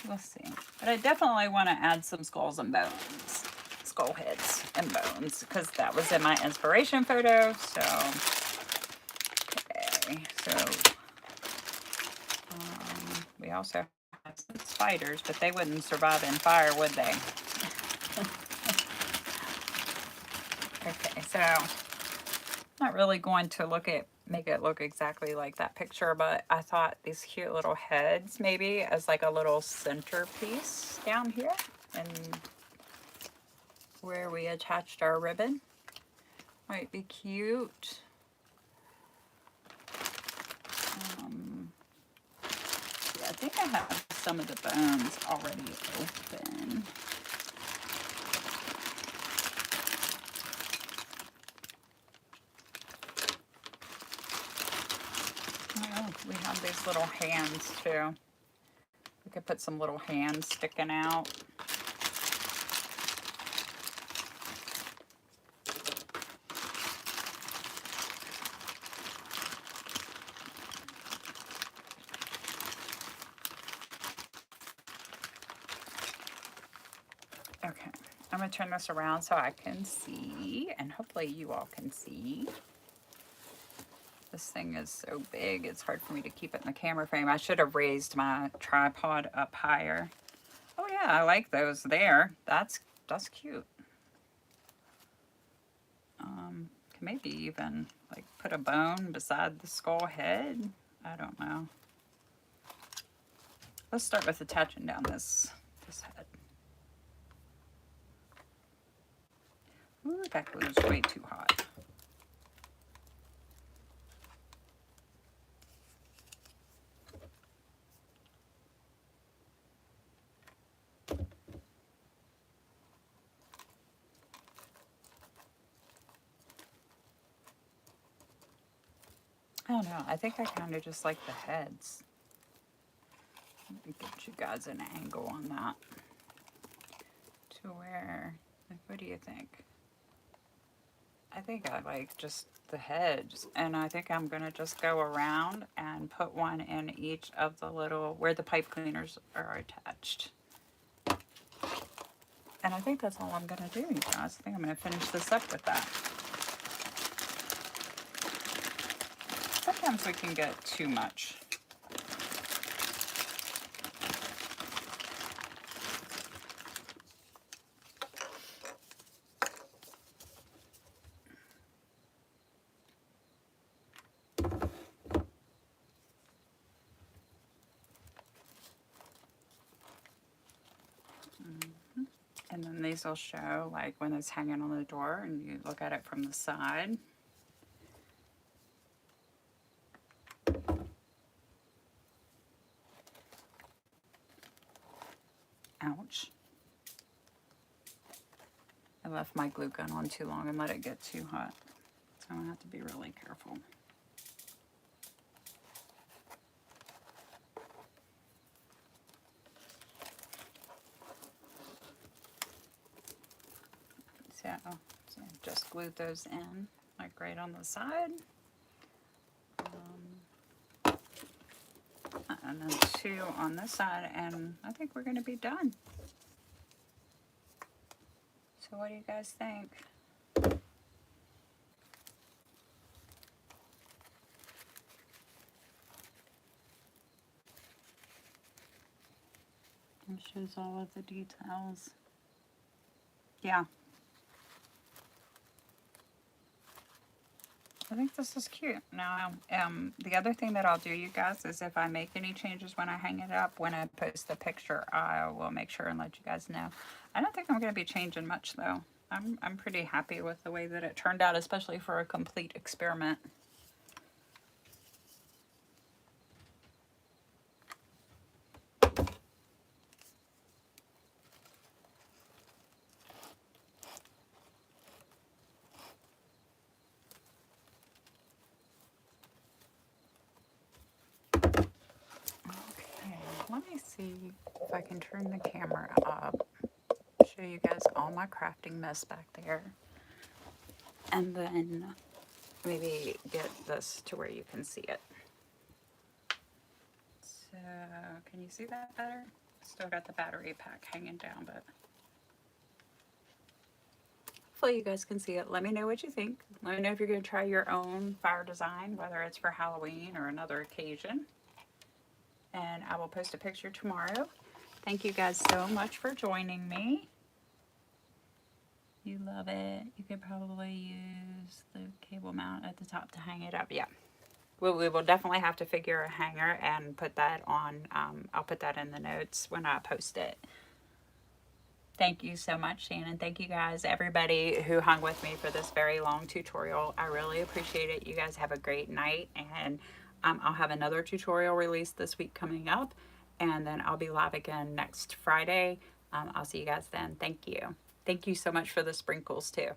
We'll see. But I definitely want to add some skulls and bones. Skull heads and bones, because that was in my inspiration photo. So, okay. So, we also have some spiders, but they wouldn't survive in fire, would they? Okay, so I'm not really going to make it look exactly like that picture, but I thought these cute little heads maybe as like a little centerpiece down here and where we attached our ribbon might be cute. Yeah, I think I have some of the bones already open. Oh, we have these little hands too. We could put some little hands sticking out. Okay, I'm going to turn this around so I can see, and hopefully you all can see. This thing is so big, it's hard for me to keep it in the camera frame. I should have raised my tripod up higher. Oh yeah, I like those there. That's cute. Can maybe even like put a bone beside the skull head. I don't know. Let's start with attaching down this head. Ooh, that glue is way too hot. I don't know. I think I kind of just like the heads. Let me get you guys an angle on that. To where, like, what do you think? I think I like just the heads, and I think I'm gonna just go around and put one in each of the little, where the pipe cleaners are attached. And I think that's all I'm gonna do, you guys. I think I'm gonna finish this up with that. Sometimes we can get too much. And then these will show like when it's hanging on the door and you look at it from the side. Ouch. I left my glue gun on too long and let it get too hot. So I'm gonna have to be really careful. So just glued those in, like right on the side. And then two on this side, and I think we're going to be done. So what do you guys think? It shows all of the details. Yeah. I think this is cute. Now, the other thing that I'll do, you guys, is if I make any changes when I hang it up, when I post the picture, I will make sure and let you guys know. I don't think I'm going to be changing much, though. I'm pretty happy with the way that it turned out, especially for a complete experiment. Okay, let me see if I can turn the camera up, show you guys all my crafting mess back there, and then maybe get this to where you can see it. So, can you see that better? Still got the battery pack hanging down, but hopefully you guys can see it. Let me know what you think. Let me know if you're going to try your own fire design, whether it's for Halloween or another occasion. And I will post a picture tomorrow. Thank you guys so much for joining me. You love it. You could probably use the cable mount at the top to hang it up. Yeah. We will definitely have to figure a hanger and put that on. I'll put that in the notes when I post it. Thank you so much, Shannon. Thank you guys, everybody who hung with me for this very long tutorial. I really appreciate it. You guys have a great night, and I'll have another tutorial released this week coming up, and then I'll be live again next Friday. I'll see you guys then. Thank you. Thank you so much for the sprinkles too.